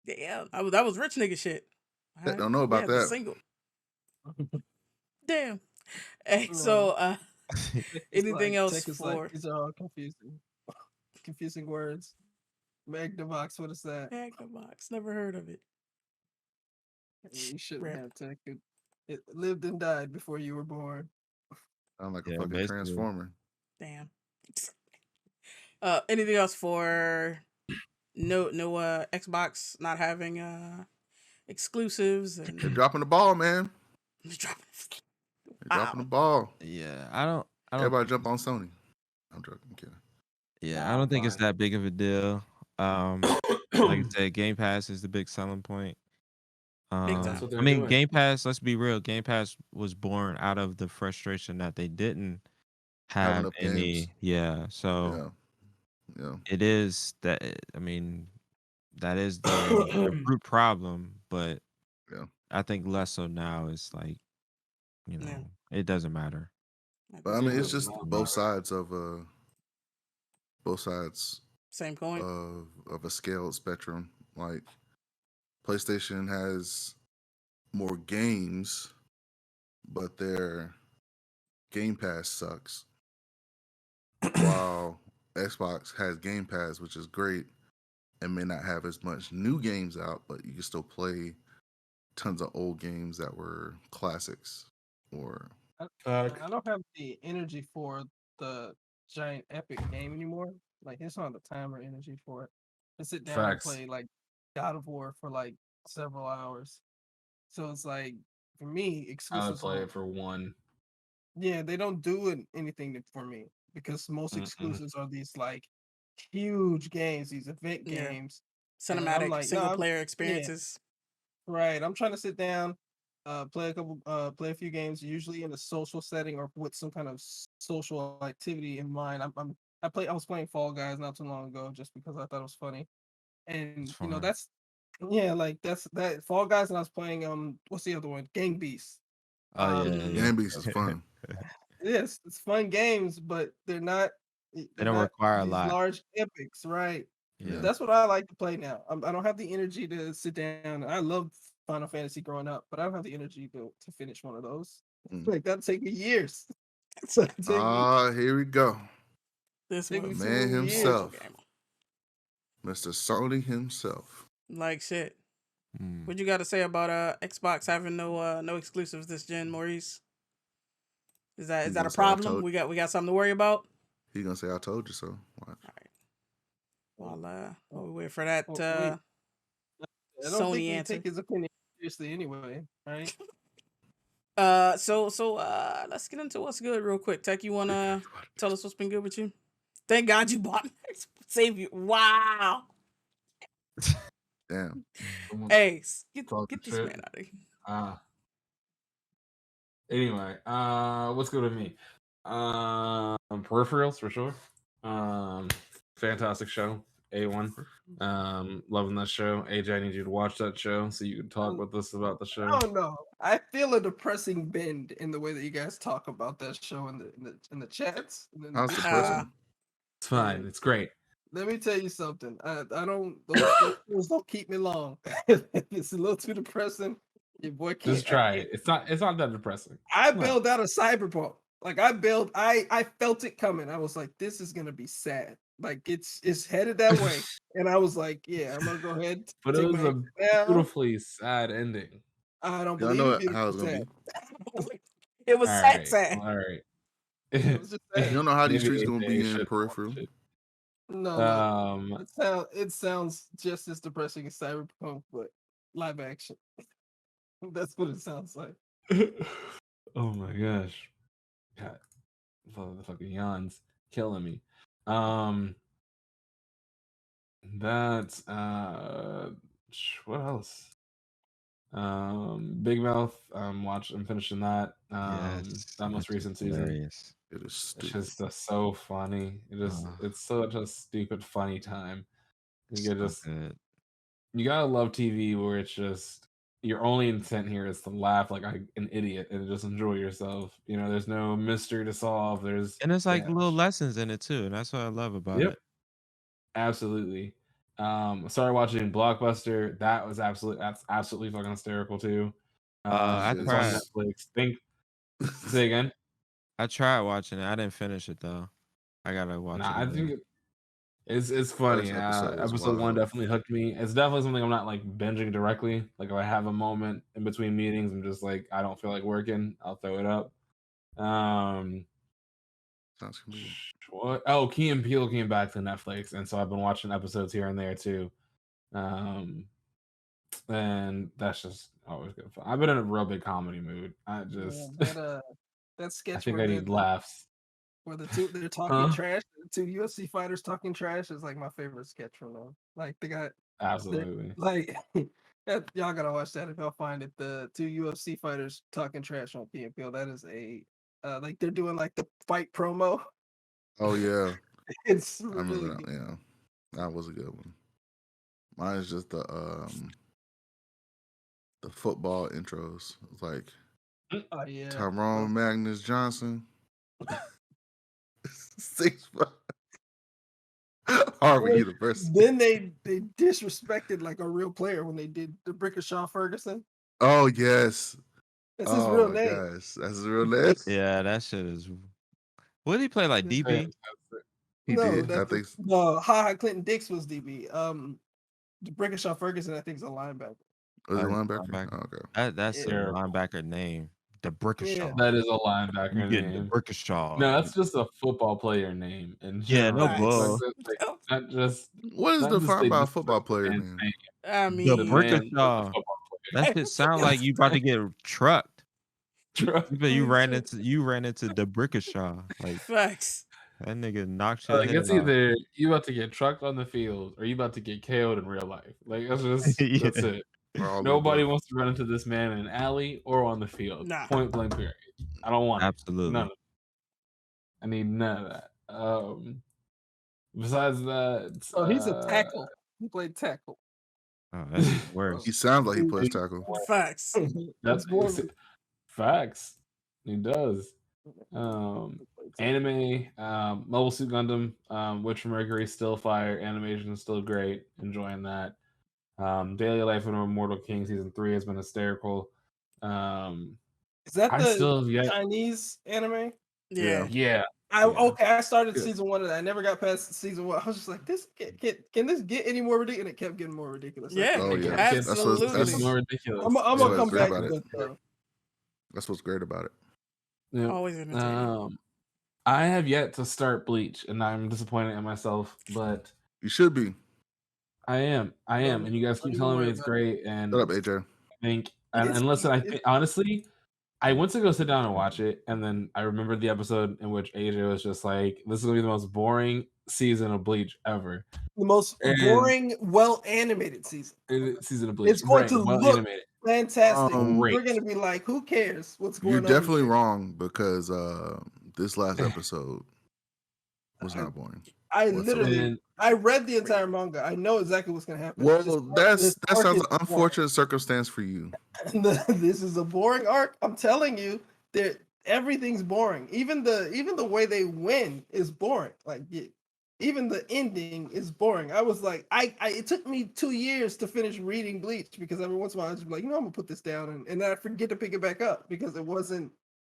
yeah, that was rich nigga shit. That don't know We about had the that. single. Damn. Hey, so No, anything else tech is like for these are all confusing, confusing words. Magnavox, what is that? Magnavox? Never heard of it. You shouldn't Rip. have tech. It lived and died before you were born. Sound like a Yeah, fucking basically. transformer. Damn. Anything else for no Xbox not having exclusives They're and dropping the ball, man. dropping. They're dropping the Wow. ball. Yeah, I don't Everybody jump on Sony. I'm joking. I'm kidding. yeah, I Nah, I'm don't think it's fine. that big of a deal. Like I said, Game Pass is the big selling point. Big That's time. what I they're mean, doing. Game Pass, let's be real, Game Pass was born out of the frustration that they didn't Have have enough games. any, yeah. So Yeah. Yeah. it is that I mean, that is the root problem, but Yeah. I think less so now. It's like, Yeah. it doesn't matter. At But this I mean It point, it's does just not Mm. matter. both sides same coin. of a scaled spectrum. Like PlayStation has more games, but their Game Pass sucks. While Xbox has Game Pass, which is great, and may not have as much new games out, but you can still play tons of old games that were classics. Or I, Fuck. I don't have the energy for the giant epic game anymore. Like it's not the time or energy for it. To sit down and Facts. play like God of War for like several hours. So it's like for me, I would exclusives play don't. it for one. Yeah, they don't do anything for me because most Mm-mm. exclusives are these like huge games, these event Yeah. games, and I'm Cinematic like, no, single player yeah, experiences. right. I'm trying to sit down, play a few games, usually in a social setting or with some kind of social activity in mind. I was playing Fall Guys not too long ago just because I thought it was funny, It's and fine. that's yeah, like that's that Fall Guys, and I was playing what's the other one? Gang Beasts. Oh yeah, Mm. yeah. Game Beast is fun. Yes, it's fun games, but They they're don't not require a these lot. large epics, right? Yeah. Yeah. That's what I like to play now. I don't have the energy to sit down. I love Final Fantasy growing up, but I don't have the energy to finish one of those. Mm. Like that'd take me years. So it'd Here we go. This take The me motherfucker, man 2 years. horrible himself, game. Mr. Sony himself. Like shit. What you got to say about Xbox having no exclusives this gen, Maurice? Is that He's a gonna say, "I problem? told-" We got something to worry about. He's gonna say, "I told you so." Watch. All right. While we wait for that Well, wait, I don't think Sony we answer. take his opinion seriously anyway, right? So let's get into what's good real quick. Tech, you wanna tell us what's been good with you? Thank God you bought Save you. Wow. Damn. Hey, get Talk this shit. man out of here. Anyway, what's good with me? Peripherals for sure. Fantastic show. A1. Loving that show. AJ, I need you to watch that show so you can talk with us about the show. I don't know. I feel a depressing bend in the way that you guys talk about that show in the chats. And then How's depressing? It's fine. It's great. Let me tell you something. I don't those shows don't keep me long. It's a little too depressing. Your boy can't. Just try it. It's not that depressing. I bailed out of Cyberpunk. Like I felt it coming. I was like, this is gonna be sad. Like it's headed that way. And I was like, yeah, I'm gonna go ahead. But it take was my a down. beautifully sad ending. I don't Yeah, I believe know it. how it's Beautiful gonna sad. It was sad. All right. It was just sad. You don't know how these Maybe streets gonna AJ be in should peripheral. watch it. No, it sounds just as depressing as Cyberpunk, but live action. That's what it sounds like. Oh my gosh. God, the fucking yawns killing me. That's what else? Big Mouth. I'm finishing that. That most recent season. Hilarious. It is It's stupid. just so funny. It's such a stupid funny time. You So just good. you gotta love TV where it's just your only intent here is to laugh like an idiot and just enjoy yourself. You know, there's no mystery to solve. There's And it's like little lessons in it too, and that's what I love about Yep. it. Absolutely. I started watching Blockbuster. That's absolutely fucking hysterical too. I It's on tried. Netflix. Say again. I tried watching it. I didn't finish it though. I gotta watch Nah, it I again. think it's funny. First episode was Episode 1 wild. definitely hooked me. It's definitely something I'm not like binging directly. Like if I have a moment in between meetings, I'm just like I don't feel like working. I'll throw it up. Sounds convenient. What? Oh, Key and Peele came back to Netflix, and so I've been watching episodes here and there too. And that's just always good fun. I've been in a real big comedy mood. I just that sketch I think where I need laughs. where they're talking trash, the two UFC fighters talking trash is like my favorite sketch from them. Like they got Absolutely. like y'all gotta watch that if y'all find it. The two UFC fighters talking trash on Key and Peele. That is a like they're doing like the fight promo. Oh yeah, It's I remember really that. good. Yeah, that was a good one. Mine is just the football intros. It's like Oh yeah. Tyrone Magnus Johnson. 6 Harvard University. Then they disrespected like a real player when they did the Brickashaw Ferguson. Oh yes. That's his real my name. gosh, that's his real name. Yeah, that shit is. What did he play like DB? He did. I think. No, Ha Clinton Dix was DB. The Brickashaw Ferguson, I think, is a linebacker. Was he Linebacker. linebacker? Oh, okay. That's a linebacker name. The Brickashaw. That is a linebacker You getting the name. Brickashaw. No, that's just a football player name. And Yeah, no bull. Not just What is defined by a football player name? I The mean, Brickashaw. That shit sound like you about to get trucked. You ran into the Brickashaw. Like facts. that nigga knocked like your it's head off. either you about to get trucked on the field or you about to get KO'd in real life. Like that's just that's it. Nobody wants to run into this man in an alley or on the field. Nah. Point blank period. I don't want Absolutely. none of it. I need none of that. Besides that, Oh, he's a tackle. He played tackle. Oh, that's worse. He sounds like he plays tackle. Facts. That's facts. He does. Anime, Mobile Suit Gundam, Witch from Mercury, still fire. Animation is still great. Enjoying that. Daily Life of Immortal King season 3 has been hysterical. Is that the Chinese anime? Yeah. Yeah. I started Yeah. season 1 and I never got past season 1. I was just like, this can this get any more ridiculous? And it kept getting more ridiculous. Yeah, Oh yeah, absolutely. more ridiculous. I'm That's gonna what's come great back about to it. it though. That's what's great about it. Yeah. Always entertaining. I have yet to start Bleach, and I'm disappointed in myself, but You should be. I am, and you guys Don't keep even telling me worry it's about it. great, and Shut up, AJ. I think, It's- and listen, I it's- think honestly, I went to go sit down and watch it, and then I remembered the episode in which AJ was just like, "This is gonna be the most boring season of Bleach ever." The most And- boring, well animated season. Season of Bleach, It's going right? to Well look animated. fantastic. Great. We're gonna be like, who cares what's You're going on? definitely here? wrong because this last episode was not boring. I whatsoever. literally, And- I read the entire manga. I know exactly what's gonna happen. It's Well, just- that this arc sounds is an unfortunate circumstance for you. boring. This is a boring arc. I'm telling you, that everything's boring. Even the way they win is boring. Like even the ending is boring. I was like, it took me 2 years to finish reading Bleach because every once in a while I was just like, I'm gonna put this down, and then I forget to pick it back up because it wasn't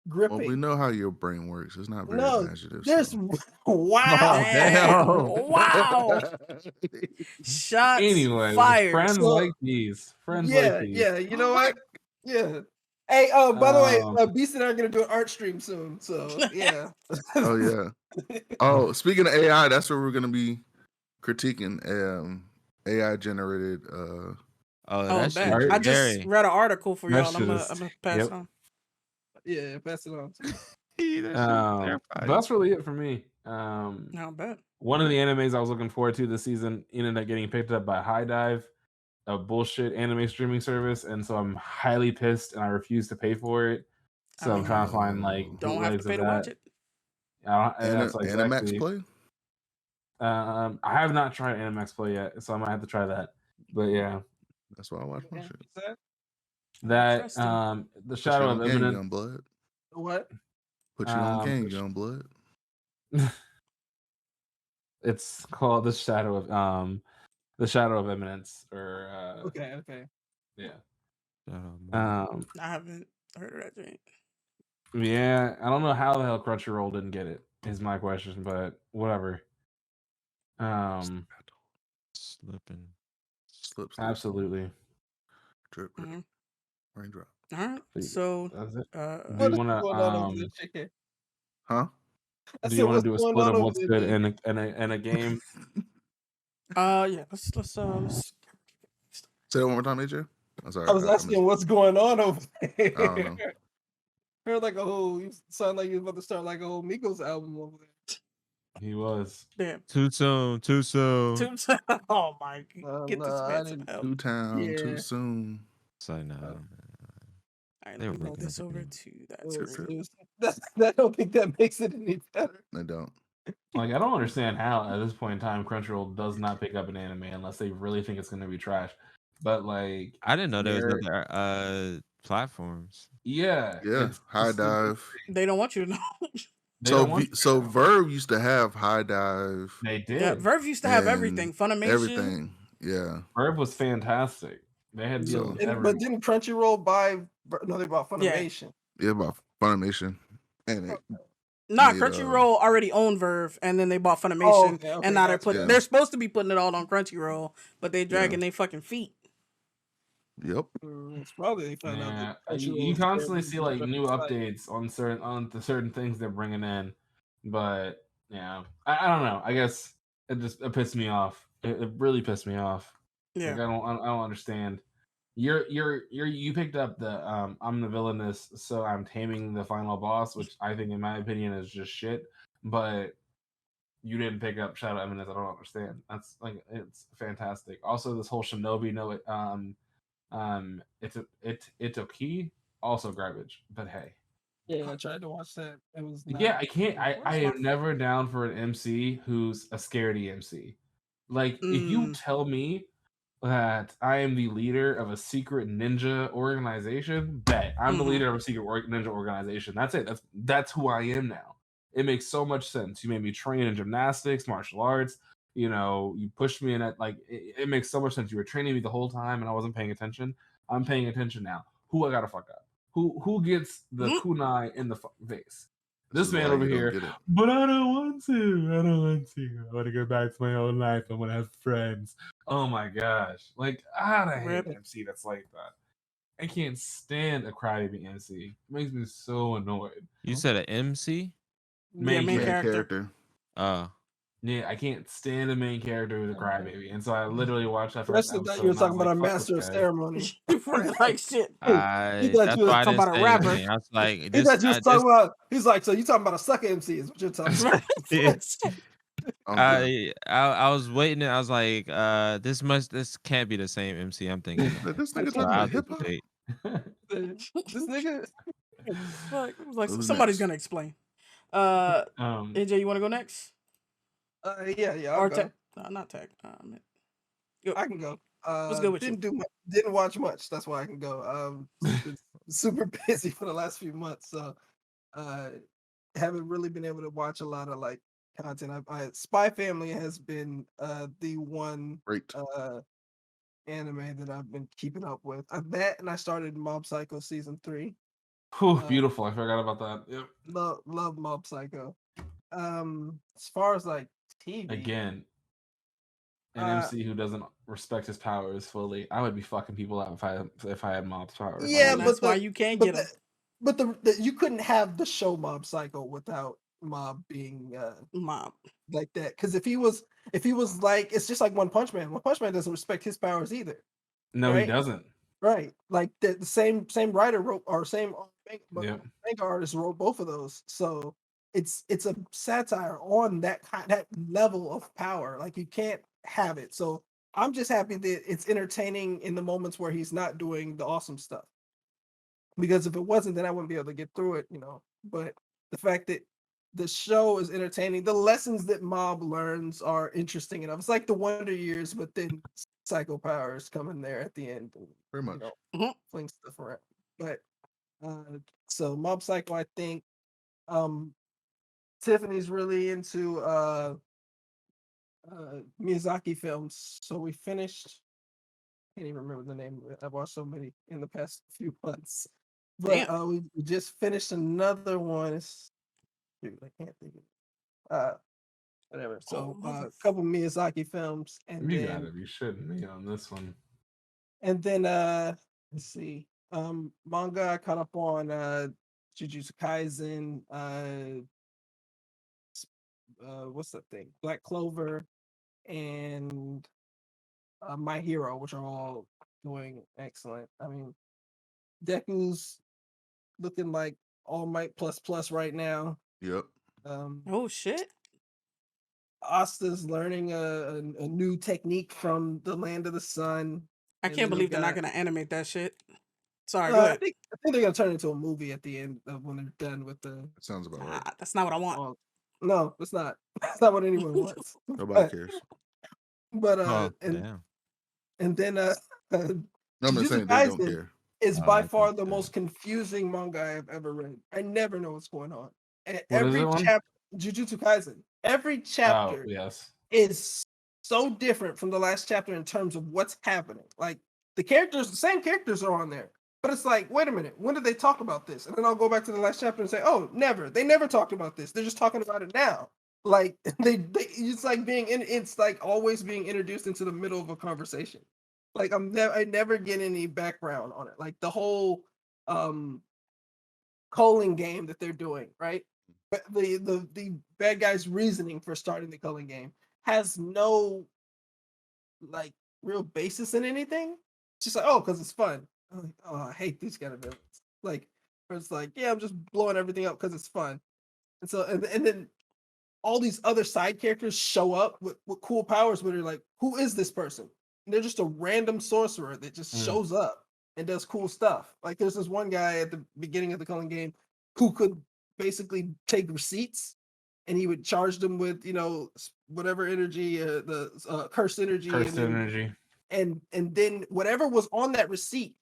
gripping. Well, we know how your brain works. It's not very No, imaginative. There's so. wow. Damn. Wow. Shots Anyway, fired. friends So- like these. Friends yeah, like these. yeah. You know what? Yeah. Hey, by the way, Beast and I are gonna do an art stream soon. So yeah. Oh yeah. Oh, speaking of AI, that's what we're gonna be critiquing. AI generated. Oh, Oh, that shit. bet. I just read an article for That y'all. shit I'm is- gonna pass yep. it on. Yeah, pass it on. But that's really it for me. No, bet. One of the animes I was looking forward to this season ended up getting picked up by High Dive, a bullshit anime streaming service, and so I'm highly pissed and I refuse to pay for it. So I'm trying to find like Don't have to bootlegs pay of to watch that. it. That's Animax exactly. Play. I have not tried Animax Play yet, so I might have to try that. But yeah, That's why I watch my shit. that Interesting. the Shadow of Gang, Imminence. young blood. What? Put you on gang, the sh- young blood. It's called the Shadow of Imminence, or Okay. yeah. I haven't heard of that drink. Yeah, I don't know how the hell Crunchyroll didn't get it. Is my question, but whatever. Slipping. Slip. Absolutely. Drip. Mhm. Raindrop. All right. Please. So, That's it. Do What you is want going on over to? there, JK? Huh? I Do said, you want what's to do a going split on of over what's there, good JK? in a game? yeah. Let's Say that one more time, AJ. I'm sorry. I was asking what's going on over there. I don't know. Heard like a whole. You sound like you're about to start like a whole Migos album over there. He was. damn. Too soon. Too soon. Oh my! Get this No, I man some didn't- help. Two town, Yeah. too soon. So no. All right, They let me were roll making this it over good. to that It was- screen. I don't think that makes it any better. They don't. Like, I don't understand how at this point in time Crunchyroll does not pick up an anime unless they really think it's going to be trash. But like, I didn't know there was they're- other platforms. yeah, Yeah. it's High just- dive. They don't want you to know. they don't want So to. Verve used to have high dive. They did. Yeah, Verve used to have and everything. Funimation. Everything. Yeah. Verve was fantastic. They had deals So- with But everyone. didn't Crunchyroll buy? No, they bought Yeah. Funimation. Yeah, about Funimation. And it, Nah, made, Crunchyroll already owned Verve, and then they bought Funimation, Oh, okay, and now they're gotcha. putting. Yeah. They're supposed to be putting it all on Crunchyroll, but they dragging their fucking feet. yep. It's probably they found out Yeah, that you Crunchyroll constantly is see like new site. updates on the certain things they're bringing in, but yeah, I don't know. I guess it pissed me off. It really pissed me off. Yeah. Like, I don't understand. You picked up the I'm the villainous, so I'm taming the final boss, which I think in my opinion is just shit. But you didn't pick up Shadow Eminence. I don't understand. That's like, it's fantastic. Also, this whole Shinobi it's a key, also garbage. But hey, Yeah, I tried to watch that. It was not. yeah, I can't. I Where's am never down for an MC who's a scaredy MC. Like, if you Mm. tell me that I am the leader of a secret ninja organization, bet I'm the Mhm. leader of a secret ninja organization. That's it. That's who I am now. It makes so much sense. You made me train in gymnastics, martial arts. You know, you pushed me in it. Like, it makes so much sense. You were training me the whole time, and I wasn't paying attention. I'm paying attention now. Who I gotta fuck up? Who gets the Mhm. kunai in the face? This is man why over you don't here, get it. but I don't want to. I don't want to. I want to go back to my own life. I want to have friends. Oh my gosh. Like, I hate Rip. an MC that's like that. I can't stand a crybaby MC. It makes me so annoyed. You said an MC? Yeah, main Main character. Yeah, I can't stand a main character who's a crybaby. And so I literally watched that first Rest thought you episode were and I was talking about like, a fuck this master of guy. ceremony. Like shit. He thought That's you was why I talking didn't about a say rapper. anything. I was like, He this. thought you was talking about. He's like, so you talking about a sucker MC is what you're talking about. I was waiting. I was like, this can't be the same MC I'm thinking of. This nigga So talking I'll about hip just hop. wait. This nigga. Fuck. It was like Who's somebody's next? gonna explain. Um, AJ, you want to go next? Yeah, I'll Or go. tech? Not tech. I can go. What's good with you? Didn't watch much. That's why I can go. Been super busy for the last few months, so haven't really been able to watch a lot of like content. Spy Family has been the one Great. anime that I've been keeping up with. That and I started Mob Psycho season 3. whew, beautiful. I forgot about that. Yep. Love Mob Psycho. As far as like TV, Again, an MC who doesn't respect his powers fully. I would be fucking people out if I had Mob's powers. Yeah, And that's why you can't get them. But you couldn't have the show Mob Psycho without Mob being Mob like that. Because if he was like, it's just like One Punch Man. One Punch Man doesn't respect his powers either. No, right? he doesn't. Right, like the same writer wrote or same Yep. manga artist wrote both of those. So it's a satire on that level of power. Like you can't have it. So I'm just happy that it's entertaining in the moments where he's not doing the awesome stuff. Because if it wasn't, then I wouldn't be able to get through it, But the fact that the show is entertaining, the lessons that Mob learns are interesting enough. It's like the Wonder Years, but then psycho powers come in there at the end. And, Very much. Fling stuff around. But so Mob Psycho, I think Tiffany's really into Miyazaki films. So we finished. I can't even remember the name of it. I've watched so many in the past few months. But we just finished another one. Dude, I can't think of it. Whatever. So a couple Miyazaki films, and You then gotta be shitting me on this one. and then let's see. Manga I caught up on Jujutsu Kaisen, what's that thing? Black Clover and My Hero, which are all doing excellent. I mean, Deku's looking like All Might plus right now. Yep. Oh shit. Asta's learning a new technique from the Land of the Sun. I can't believe they're not gonna animate that shit. Sorry, I think they're gonna turn it into a movie at the end of when they're done with the. That sounds about right. That's not what I want. No, it's not. That's not what anyone wants. Nobody cares. But damn. and then No, I'm not saying they don't care. is by far the most confusing manga I've ever read. I never know what's going on. And every chapter, Jujutsu Kaisen, every chapter is so different from the last chapter in terms of what's happening. Like the same characters are on there, but it's like, wait a minute, when did they talk about this? And then I'll go back to the last chapter and say, oh, never. They never talked about this. They're just talking about it now. Like it's like it's like always being introduced into the middle of a conversation. Like I never get any background on it. Like the whole culling game that they're doing, right? But the bad guy's reasoning for starting the culling game has no like real basis in anything. It's just like, oh, because it's fun. I'm like, oh, I hate these kind of villains. Like, where it's like, yeah, I'm just blowing everything up because it's fun. And so and then all these other side characters show up with cool powers, but they're like, who is this person? And they're just a random sorcerer that just shows up and does cool stuff. Like there's this one guy at the beginning of the culling game who could basically take receipts and he would charge them with, whatever energy, the cursed energy. And then whatever was on that receipt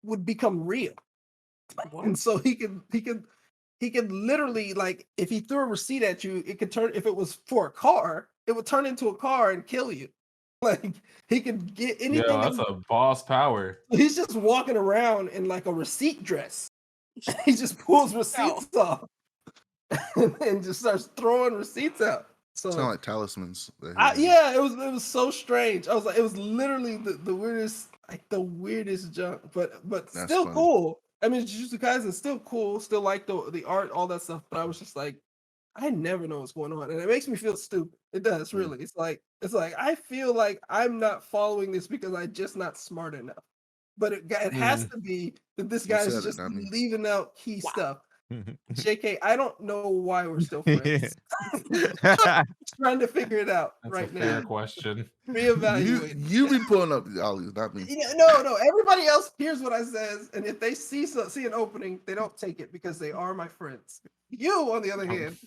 would become real. And so he could literally, like, if he threw a receipt at you, it could turn, if it was for a car, it would turn into a car and kill you. Like, he could get anything. Yeah, that's a boss power. He's just walking around in like a receipt dress. He just pulls receipts off. and just starts throwing receipts out. So Sound like talismans. yeah, it was so strange. I was like, it was literally the weirdest, like the weirdest junk, but That's still funny. cool. I mean, Jujutsu Kaisen is still cool, still like the art, all that stuff. But I was just like, I never know what's going on, and it makes me feel stupid. It does really. It's like I feel like I'm not following this because I'm just not smart enough. But it has to be that this You guy said is it, just not me. leaving out key Wow. stuff. JK, I don't know why we're still friends. Trying to figure it out That's right a fair now. question. Reevaluate. You be pulling up the ollies, not me. Yeah, no. Everybody else hears what I says, and if they see an opening, they don't take it because they are my friends. You, on the other hand,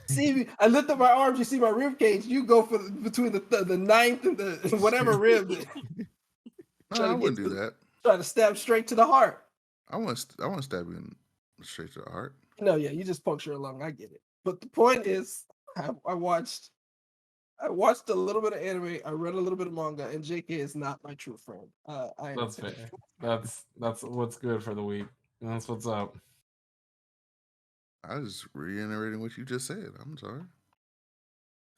see me. I lift up my arms. You see my rib cage. You go for between the ninth and the whatever rib. No, I wouldn't do that. Try to stab straight to the heart. I want to stab you straight to the heart. No, yeah, you just puncture a lung. I get it. But the point is, I watched a little bit of anime. I read a little bit of manga, and JK is not my true friend. That's fair. That's what's good for the week. That's what's up. I was reiterating what you just said. I'm sorry.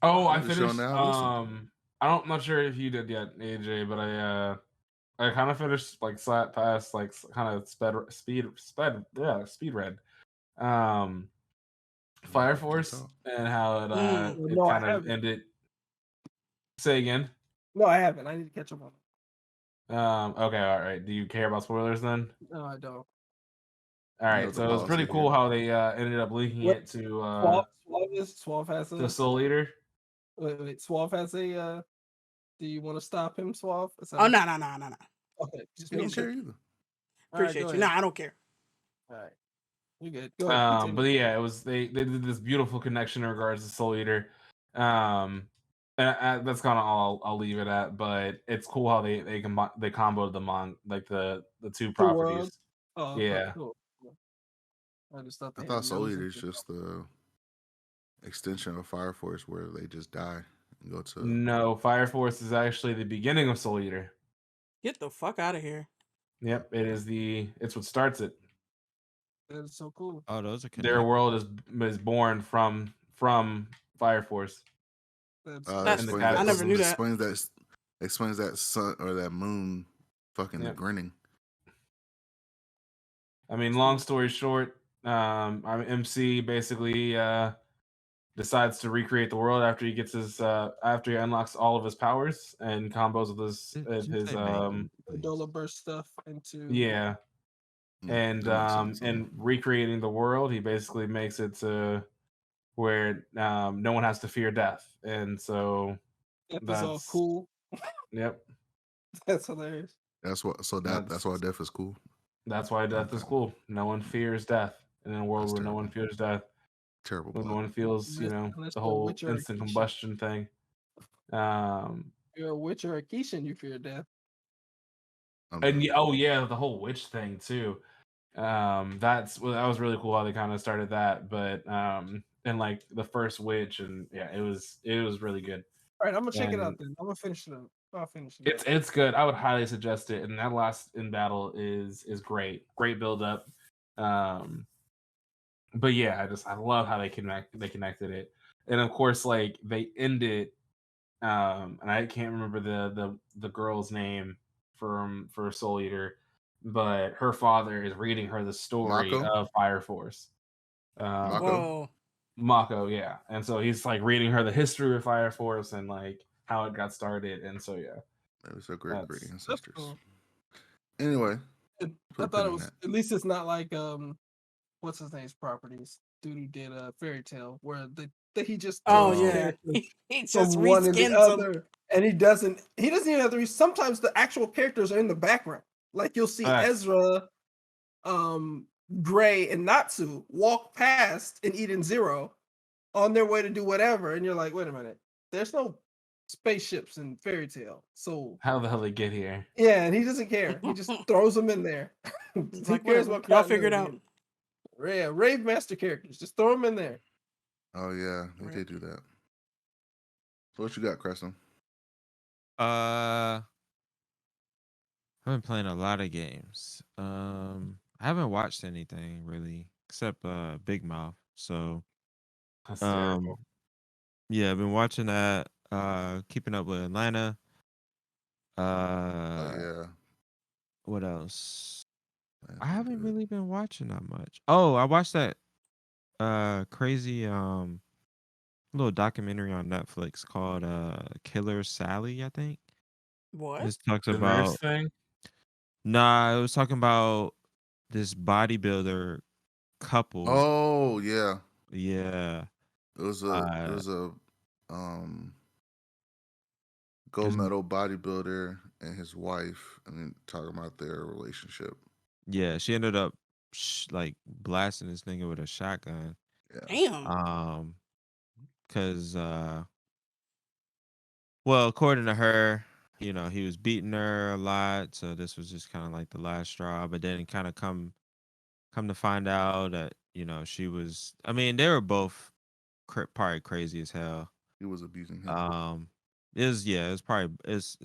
Oh, I I'm just showing finished. that I listened. I'm not sure if you did yet, AJ, but I kind of finished like slat past like kind of speed read. Fire Can't Force talk. and how it it No, I kind of haven't. ended. Say again. No, I haven't. I need to catch up on it. Okay, all right. Do you care about spoilers then? No, I don't. All You know right, the so it was pretty policy cool here. how they ended up linking What- it to Suave has the a Soul Eater. wait. Suave has a. Do you want to stop him, Suave? Oh no. Okay, just You don't making sure. care either. All right, Appreciate go you. ahead. No, I don't care. All right, you good? Go ahead. Continue. But yeah, it was they did this beautiful connection in regards to Soul Eater. And that's kind of all I'll leave it at. But it's cool how they comboed the two Two worlds. properties. Oh, Yeah. cool. I just thought I they thought had Soul noses Eater and is just the extension of Fire Force where they just die and go to. No, Fire Force is actually the beginning of Soul Eater. Get the fuck out of here. Yep, it's what starts it. That is so cool. Oh, those are Their connected. world is born from Fire Force. That's- the I never knew that. Explains that sun or that moon fucking Yep. grinning. I mean, long story short, MC basically decides to recreate the world after he gets his after he unlocks all of his powers and combos with his Dola burst stuff into yeah. And That makes sense. and recreating the world, he basically makes it to where no one has to fear death, and so That is that's all cool. Yep, That's hilarious. That's why death is cool. that's why death is cool. No one fears death, and in a world That's where no one fears death, Terrible when no plot. one feels Unless the you're a whole witch or a instant Keisha. combustion thing. If you're a witch or a Keishan, you fear death. I'm And done. oh yeah, the whole witch thing too. That was really cool how they kind of started that, but and like the first witch, and yeah, it was really good. All right, I'm gonna check it out And then. I'm gonna finish it up. I'll finish it. it's good. I would highly suggest it. And that last in battle is great. Great build up. But yeah, I love how they connected it. And of course, like they ended and I can't remember the girl's name for Soul Eater, but her father is reading her the story Mako? of Fire Force. Mako? Whoa. Mako, yeah. And so he's like reading her the history of Fire Force and like how it got started. And so yeah. It was a great That's ancestors. cool. Anyway, I put a thought pin it in was that. at least it's not like what's his name's properties. Dude did a fairy tale where he just Oh takes yeah. characters He just from one and the reskins them. other, and he doesn't even have to sometimes the actual characters are in the background. Like you'll see Ezra, Gray, and Natsu walk past in Eden Zero on their way to do whatever, and you're like, wait a minute, there's no spaceships in Fairy Tale, so how the hell they get here. yeah, and he doesn't care. He just throws them in there. It's Who like, cares whatever. what Y'all figure it out. continuity? Yeah, Rave Master characters, just throw them in there. Oh yeah, they Right. did do that. So what you got, Creston? I've been playing a lot of games. I haven't watched anything really except Big Mouth. So, That's um, terrible. yeah, I've been watching that. Keeping up with Atlanta. Oh Uh, yeah, what else? man, I been haven't good. really been watching that much. Oh, I watched that crazy little documentary on Netflix called Killer Sally, I think. What? This talks The nurse about thing. Nah, it was talking about this bodybuilder couple. Oh yeah, Yeah. it Uh was a um gold it's, medal bodybuilder and his wife, and then talking about their relationship. yeah, she ended up like blasting this nigga with a shotgun. Yeah, Damn. Um, cause well, according to her, he was beating her a lot, so this was just kind of like the last straw. But then kind of come to find out that she was. I mean, they were both probably crazy as hell. he was abusing him. Um, it's probably is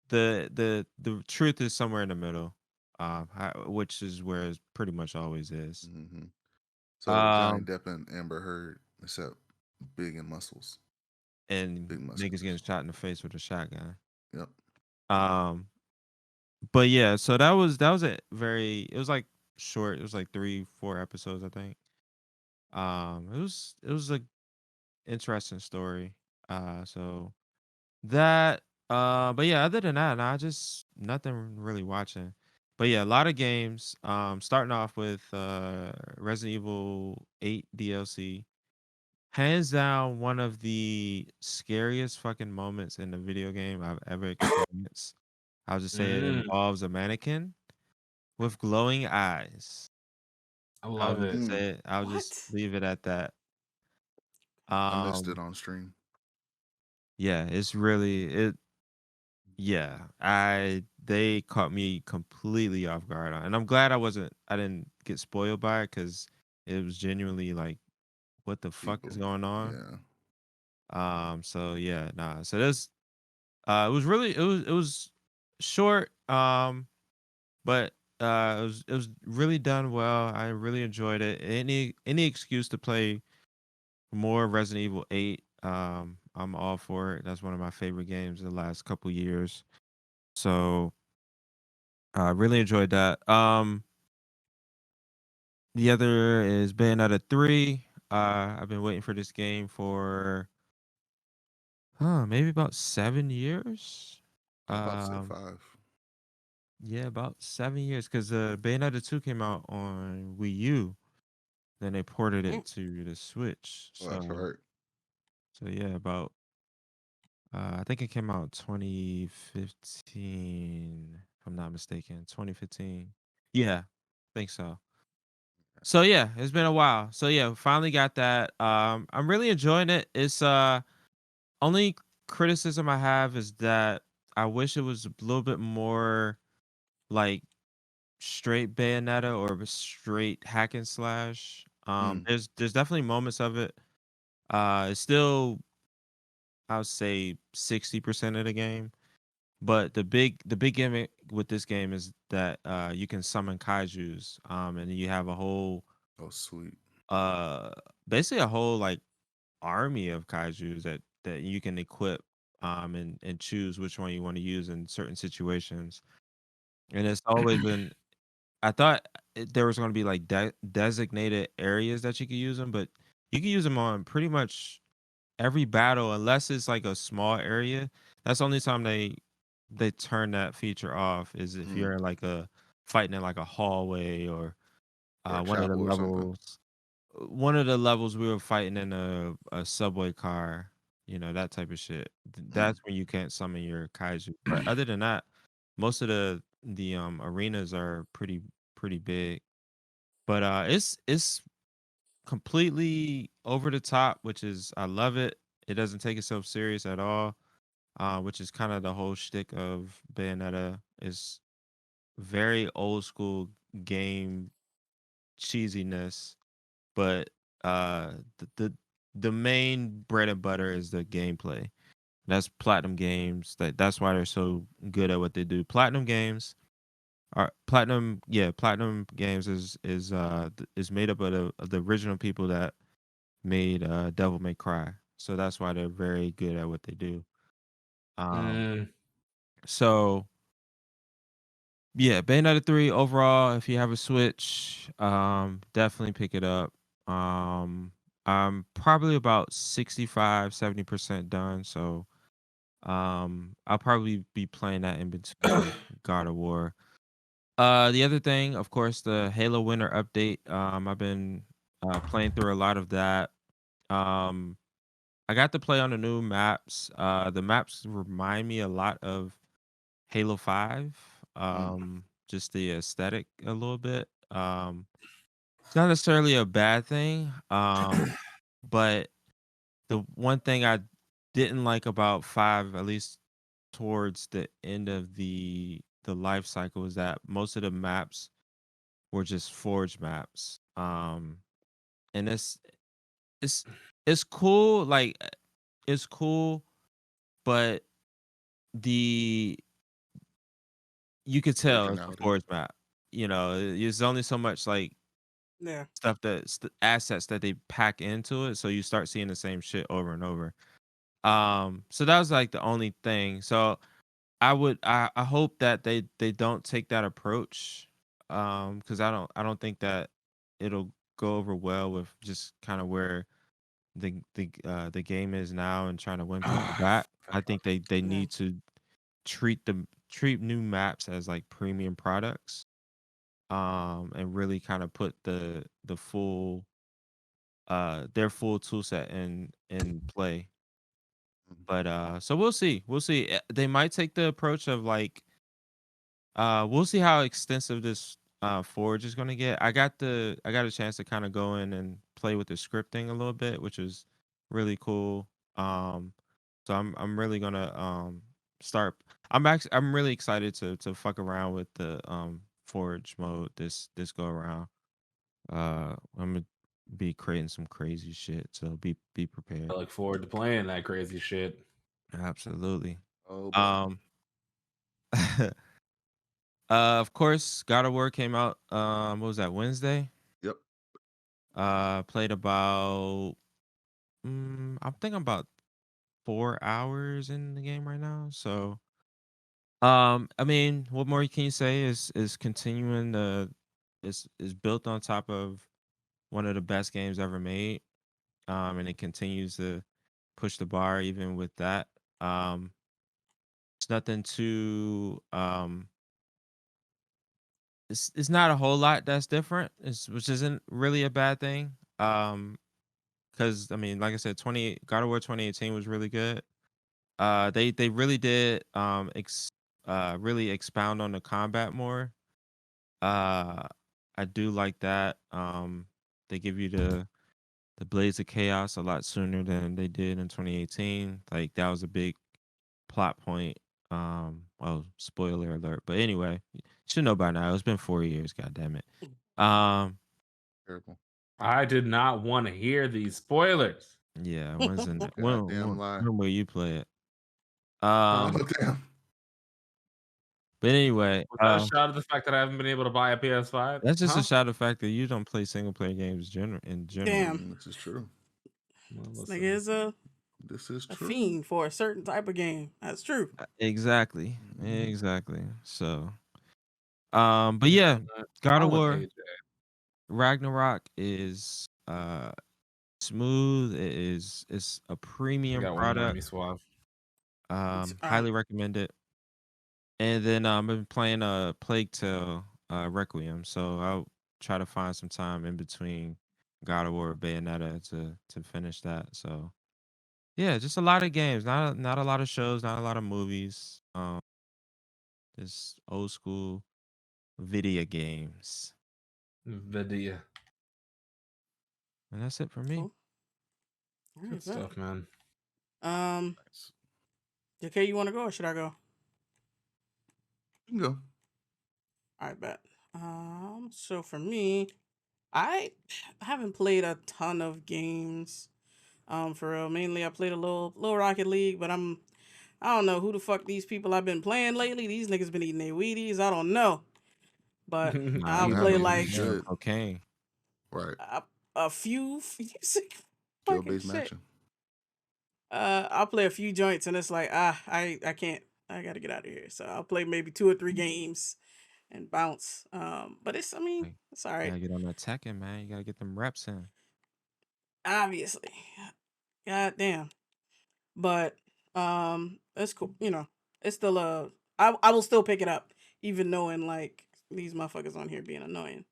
the truth is somewhere in the middle, which is where it pretty much always is. Hmm. So Johnny Um, Depp and Amber Heard, except big and muscles, and big niggas getting muscles. shot in the face with a shotgun. Yep. Um, but yeah, so that was it was like short. It was like 3-4 episodes, I think. It was a interesting story. So that but yeah, other than that, nah, just nothing really watching. But yeah, a lot of games. Starting off with Resident Evil 8 DLC. Hands down, one of the scariest fucking moments in the video game I've ever experienced. I'll just say it Mm, involves a mannequin with glowing eyes. I I'll love it. just Mm, say it. I'll just What? leave it at that. I missed it Um, on stream. yeah, it's really it. Yeah, they caught me completely off guard, and I'm glad I didn't get spoiled by it because it was genuinely like, what the fuck is People. going on? Yeah. So yeah, nah. So this, it was really, it was short, but it was really done well. I really enjoyed it. Any excuse to play more Resident Evil 8, I'm all for it. That's one of my favorite games of the last couple years. So I really enjoyed that. The other is Bayonetta 3. I've been waiting for this game for maybe about 7 years. I was about to say Um, 5. yeah, about 7 years because Bayonetta 2 came out on Wii U. Then they ported Mm. it to the Switch. Oh, that's So right. so yeah, about I think it came out 2015, if I'm not mistaken. 2015. Yeah, I think so. So yeah, it's been a while. So yeah, finally got that. I'm really enjoying it. It's only criticism I have is that I wish it was a little bit more like straight Bayonetta or a straight hack and slash. Mm. There's definitely moments of it. It's still, I would say, 60% of the game. But the big gimmick with this game is that you can summon kaijus. And you have a whole Oh, sweet. uh basically a whole like army of kaijus that you can equip and choose which one you want to use in certain situations. And it's always been I thought there was going to be like designated areas that you could use them, but you can use them on pretty much every battle unless it's like a small area. That's the only time they turn that feature off is if Mm. you're in like a fighting in like a hallway or Or a one of the chapel or something. levels we were fighting in a subway car, that type of shit. Mm. That's when you can't summon your kaiju. But other than that, most of the arenas are pretty big. But it's completely over the top, which is I love it. It doesn't take itself serious at all, which is kind of the whole shtick of Bayonetta. Is very old school game cheesiness, but the main bread and butter is the gameplay. That's Platinum Games. That's why they're so good at what they do. Platinum Games Platinum, yeah, Platinum Games is made up of the original people that made Devil May Cry. So that's why they're very good at what they do. Mm. So yeah, Bayonetta 3 overall, if you have a Switch, definitely pick it up. I'm probably about 65-70% done, so I'll probably be playing that in between God of War. The other thing, of course, the Halo Winter update. I've been playing through a lot of that. Um, I got to play on the new maps. The maps remind me a lot of Halo 5. Just the aesthetic a little bit. It's not necessarily a bad thing. But the one thing I didn't like about 5, at least towards the end of the life cycle, is that most of the maps were just forge maps. And it's it's cool, like it's cool, but the you could tell it's a Originality. forge map. There's only so much like Yeah. stuff assets that they pack into it, so you start seeing the same shit over and over. So that was like the only thing. So I hope that they don't take that approach. Because I don't think that it'll go over well with just kind of where the game is now and trying to win people back. I think they Yeah. need to treat new maps as like premium products. And really kind of put the full their full tool set in play. But so we'll see. We'll see. They might take the approach of like we'll see how extensive this forge is going to get. I got a chance to kind of go in and play with the scripting a little bit, which was really cool. Um so I'm really going to start I'm really excited to fuck around with the forge mode this go around. I'm going to be creating some crazy shit, so be I prepared. look forward to playing that crazy shit. Absolutely. Oh boy. Um of course, God of War came out. What was that, Wednesday? Yep. Played about. I think I'm about 4 hours in the game right now. So, I mean, what more can you say? Is continuing the is built on top of one of the best games ever made. And it continues to push the bar even with that. It's nothing too it's not a whole lot that's different, which isn't really a bad thing. Because I mean, like I said, 20 God of War 2018 was really good. They really did really expound on the combat more. Uh, I do like that. They give you the Blades of Chaos a lot sooner than they did in 2018. Like that was a big plot point. Well, spoiler alert, but anyway, you should know by now. It's been 4 years. God damn it. Um, Terrible. I did not want to hear these spoilers. yeah. When's the Goddamn lie. when will you play it? Oh Um, damn. but anyway, Was that a shot of the fact that I haven't been able to buy a PS5? that's just a Huh? shot of the fact that you don't play single player games in general. Damn. This is true. Well, This listen. nigga is This is a true. fiend for a certain type of game. That's true. Exactly, Mhm. exactly. So, but yeah, God of Wrong with War AJ. Ragnarok is smooth. It's a You premium got one more in me, product. Suave. Highly recommend it. And then I've been playing Plague Tale Requiem, so I'll try to find some time in between God of War Bayonetta to finish that. So yeah, just a lot of games, not a lot of shows, not a lot of movies. Just old school video games, Video. and that's it for me. Cool. All Good right, bet. stuff, man. Nice. Okay, you want to go or should I go? You can go. All right, bet. So for me, I haven't played a ton of games. For real, mainly I played a little Rocket League, but I don't know who the fuck these people I've been playing lately. These niggas been eating their Wheaties. I don't know. but Nah, I'll you play haven't you been like doing should. cocaine. Right. a few sick Skill fucking based shit. matching. I'll play a few joints and it's like I can't. I gotta get out of here. So I'll play maybe 2 or 3 games and bounce. But it's Like, it's all you right. gotta get on that Tekken, man. You gotta get them reps in. Obviously, god damn. But it's cool. It's still I will still pick it up even knowing like these motherfuckers on here being annoying.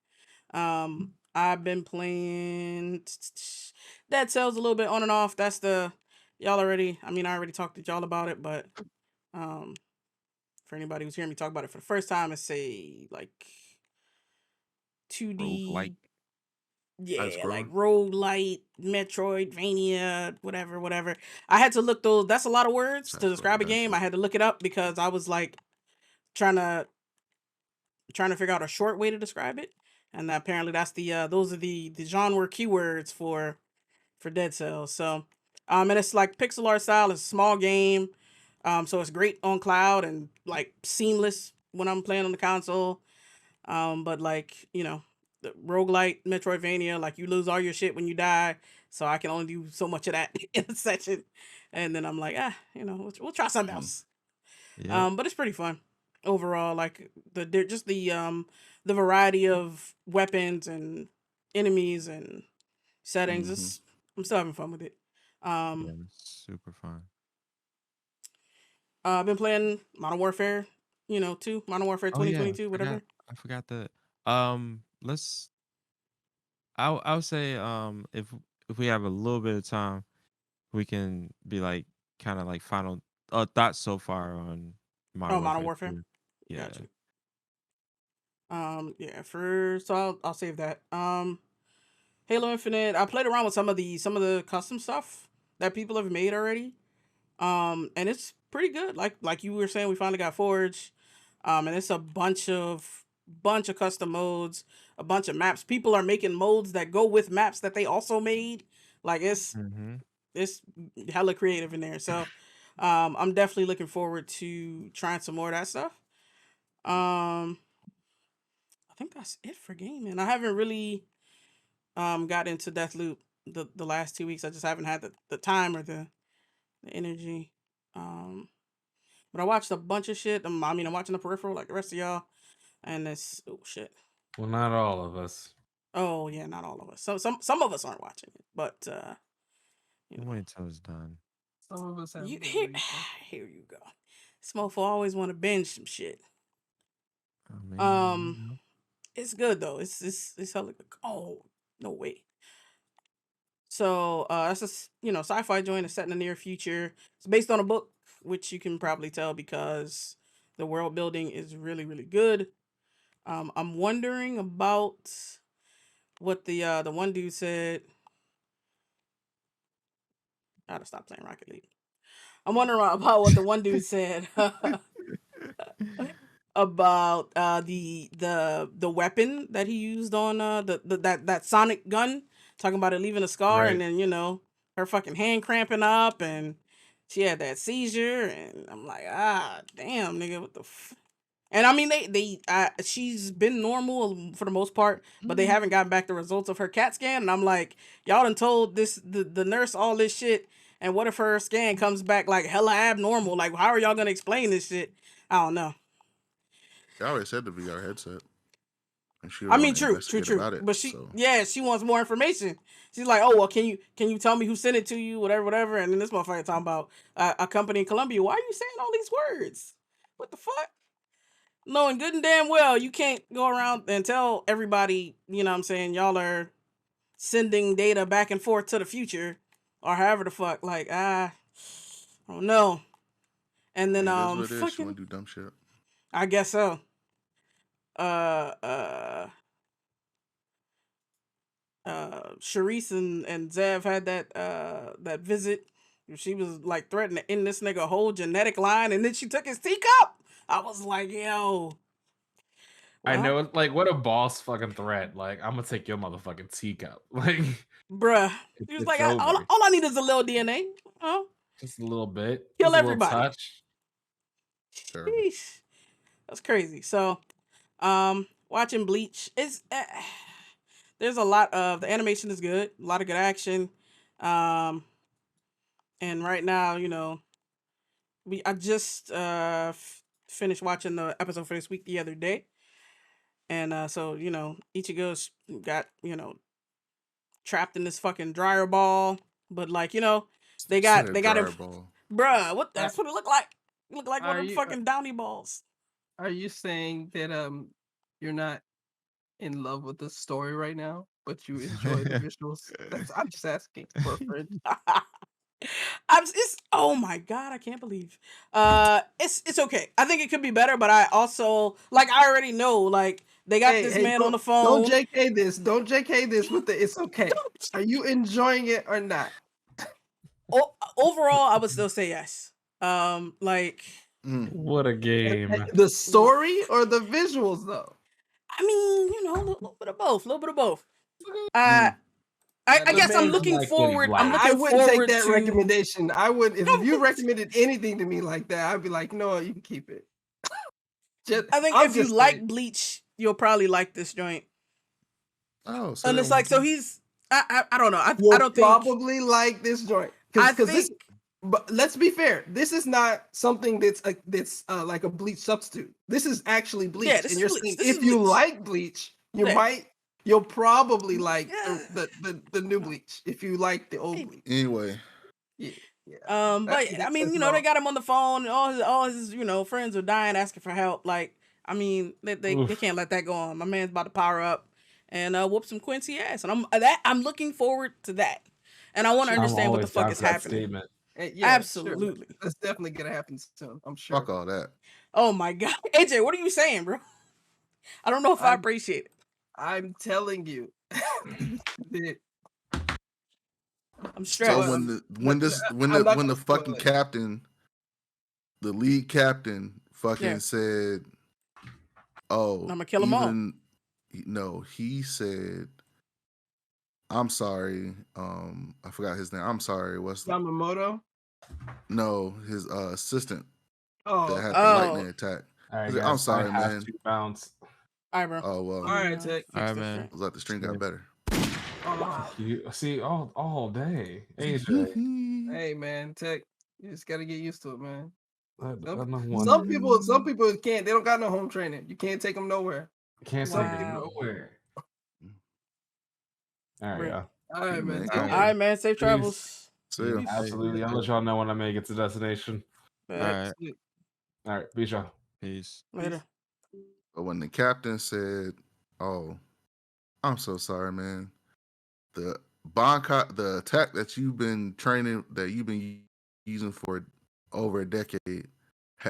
I've been playing Dead Cells a little bit on and off. That's the y'all already. I mean, I already talked to y'all about it, but um, for anybody who's hearing me talk about it for the first time, it's a like Roguelike. 2D, Side yeah, like scrolling. roguelite, Metroidvania, whatever. I had to look those. That's a lot of words Side to scrolling describe a game. I adventure. had to look it up because I was like trying to figure out a short way to describe it, and apparently that's those are the genre keywords for Dead Cells. So, and it's like pixel art style. It's a small game, so it's great on cloud and like seamless when I'm playing on the console. But like the roguelite Metroidvania, like you lose all your shit when you die, so I can only do so much of that in a session, and then I'm like, we'll try something Mhm. else. Yep. But it's pretty fun overall. Like the variety of weapons and enemies and settings. Mhm. I'm still having fun with it. Yeah, Um, it's super fun. I've been playing Modern Warfare, 2, Modern Warfare Oh yeah, 2022, whatever. I forgot the let's I would say if we have a little bit of time, we can be like kind of like final thoughts so far on Modern Oh, Modern Warfare Warfare. 2. Yeah. Gotcha. Yeah, so I'll save that. Halo Infinite. I played around with some of the custom stuff that people have made already. And it's pretty good. Like you were saying, we finally got Forge. And it's a bunch of custom modes, a bunch of maps. People are making modes that go with maps that they also made. Like Mhm. it's hella creative in there. So I'm definitely looking forward to trying some more of that stuff. Um I think that's it for gaming. I haven't really got into Deathloop the last 2 weeks. I just haven't had the time or the energy. Um but I watched a bunch of shit. I'm watching the peripheral like the rest of y'all. And it's oh shit. Well, not all of us. Oh yeah, not all of us. So some of us aren't watching it, but you know, Wait until it's done. Some of us have you good here, reason. here you go. This mofo always want to binge some shit. I mean, Um, it's good though. It's hella good. Oh no way. So that's just sci-fi joint is set in the near future. It's based on a book, which you can probably tell because the world building is really really good. I'm wondering about what the one dude said. I gotta stop playing Rocket League. I'm wondering about what the one dude said about the weapon that he used on that sonic gun, talking about it leaving a scar, and Right. then her fucking hand cramping up, and she had that seizure, and I'm like, damn, nigga, what the. And I mean, she's been normal for the most part, but they haven't gotten back the results of her CAT scan. And I'm like, y'all done told the nurse all this shit, and what if her scan comes back like hella abnormal? Like, how are y'all gonna explain this shit? I don't know. They already said the VR headset, and she I was mean, going to true, investigate true. about it. But So she wants more information. She's like, oh well, can you tell me who sent it to you, whatever. And then this motherfucker talking about a company in Colombia. Why are you saying all these words? What the fuck? Knowing good and damn well you can't go around and tell everybody, what I'm saying, y'all are sending data back and forth to the future or however the fuck. Like, I don't know. And then it is what it is. She fucking want to do dumb shit. I guess so. Uh uh Sharice and Zev had that visit. She was like threatening to end this nigga whole genetic line, and then she took his teacup. I was like, yo. I Well, know, like, what a boss fucking threat. Like, I'm gonna take your motherfucking teacup. Like, bruh. He was like, it's over. all I need is a little DNA. Huh? Just a little bit. Kill Just a little everybody. touch. Terrible. Sheesh. That's crazy. So, watching Bleach. It's there's a lot of the animation is good, a lot of good action, um, and right now, I just finished watching the episode for this week the other day, and so Ichigo's got trapped in this fucking dryer ball, but like they got Said they got him, dryer ball. bruh. What Uh, that's what it looked like. It looked like one Are of them you fucking Downy balls. are you saying that you're not in love with the story right now, but you enjoy the visuals? I'm just asking for a friend. It's oh my god, I can't believe. It's okay. I think it could be better, but I also like I already know like they got this man on the don't phone. JK this. Don't JK this with the it's okay. Are you enjoying it or not? Overall, I would still say yes. Like Mm. What a game. The story or the visuals though? I mean, a little bit of both, a little bit of both. Mm. I guess I'm man looking like what he forward. I'm likes. I looking wouldn't take forward that to. recommendation. I would if you recommended anything to me like that, I'd be like, no, you can keep it. I think I'm if you just like saying. Bleach, you'll probably like this joint. Oh, so And it's like so he's. I don't know. I You'll don't think. probably like this joint I because this. think. But let's be fair. This is not something that's like a Bleach substitute. This is actually Bleach, Yeah, this and is you're Bleach. saying This is if you Bleach. like Bleach, Yeah. you'll probably like Yeah. the new Bleach if you like the old Maybe. Bleach. anyway. Yeah. But I mean, they got him on the phone, and all his friends are dying, asking for help. Like, I mean, they can't let that go on. My man's about to power up and whoop some Quincy ass, and I'm looking forward to that, and I want to I'm understand what the always fuck down is for that happening. statement. Yeah, Absolutely. Sure. That's definitely gonna happen soon. I'm sure. Fuck all that. Oh my god, AJ, what are you saying, bro? I don't know if I I'm- appreciate it. I'm telling you. that I'm So stressed. when I'm not when the gonna spoil fucking it. captain, the lead captain, fucking Yeah. said, "Oh, I'ma kill 'em all." No, he said, "I'm sorry." I forgot his name. I'm sorry. What's Yamamoto. no his assistant that Oh, had the lightning attack? All right, He's like, guys, I'm sorry, I have man. to bounce. All right, bro. Oh well. all right, Tech. Fix All right, this man. shit. I was like the stream got better. Oh, You see all day, AJ. hey man, Tech. You just gotta get used to it, man. One Some people can't. They don't got no home training. You can't take them nowhere. can't Wow. take it nowhere. All right, Right. yeah. All right, man. Man, Take All All care. right, man. Safe Peace. travels. See ya. Peace. Absolutely. I'll let y'all know when I make it to destination. All All right. All right, peace, y'all. Peace. Later. But when the captain said, "Oh, I'm so sorry, man. The the attack that you've been training, that you've been using for over a decade,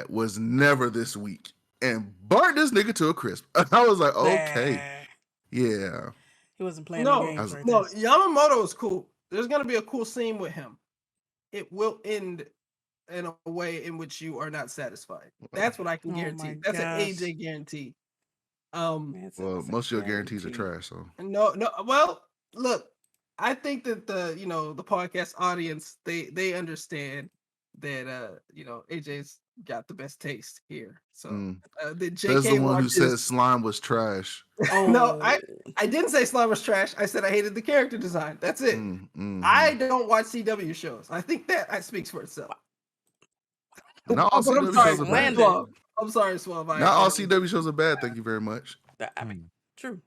was never this weak," and burnt this nigga to a crisp. I was like, okay, yeah. He wasn't playing no No, games right no. there. Yamamoto is cool. There's gonna be a cool scene with him. It will end in a way in which you are not satisfied. That's what I can Oh guarantee. my That's an gosh. AJ guarantee. Man, Well, that's a most of your guarantees are guarantee. trash. So No. Well, look, I think that the podcast audience they understand that AJ's got the best taste here. So the says the JK one who said watches. slime was trash. No, Oh. I didn't say slime was trash. I said I hated the character design. That's it. I don't watch CW shows. I think that speaks for itself. Not all But I'm CW sorry, shows are bad. Swab. I'm sorry, Swab. Not all CW shows are bad. Thank you very much. I mean, true.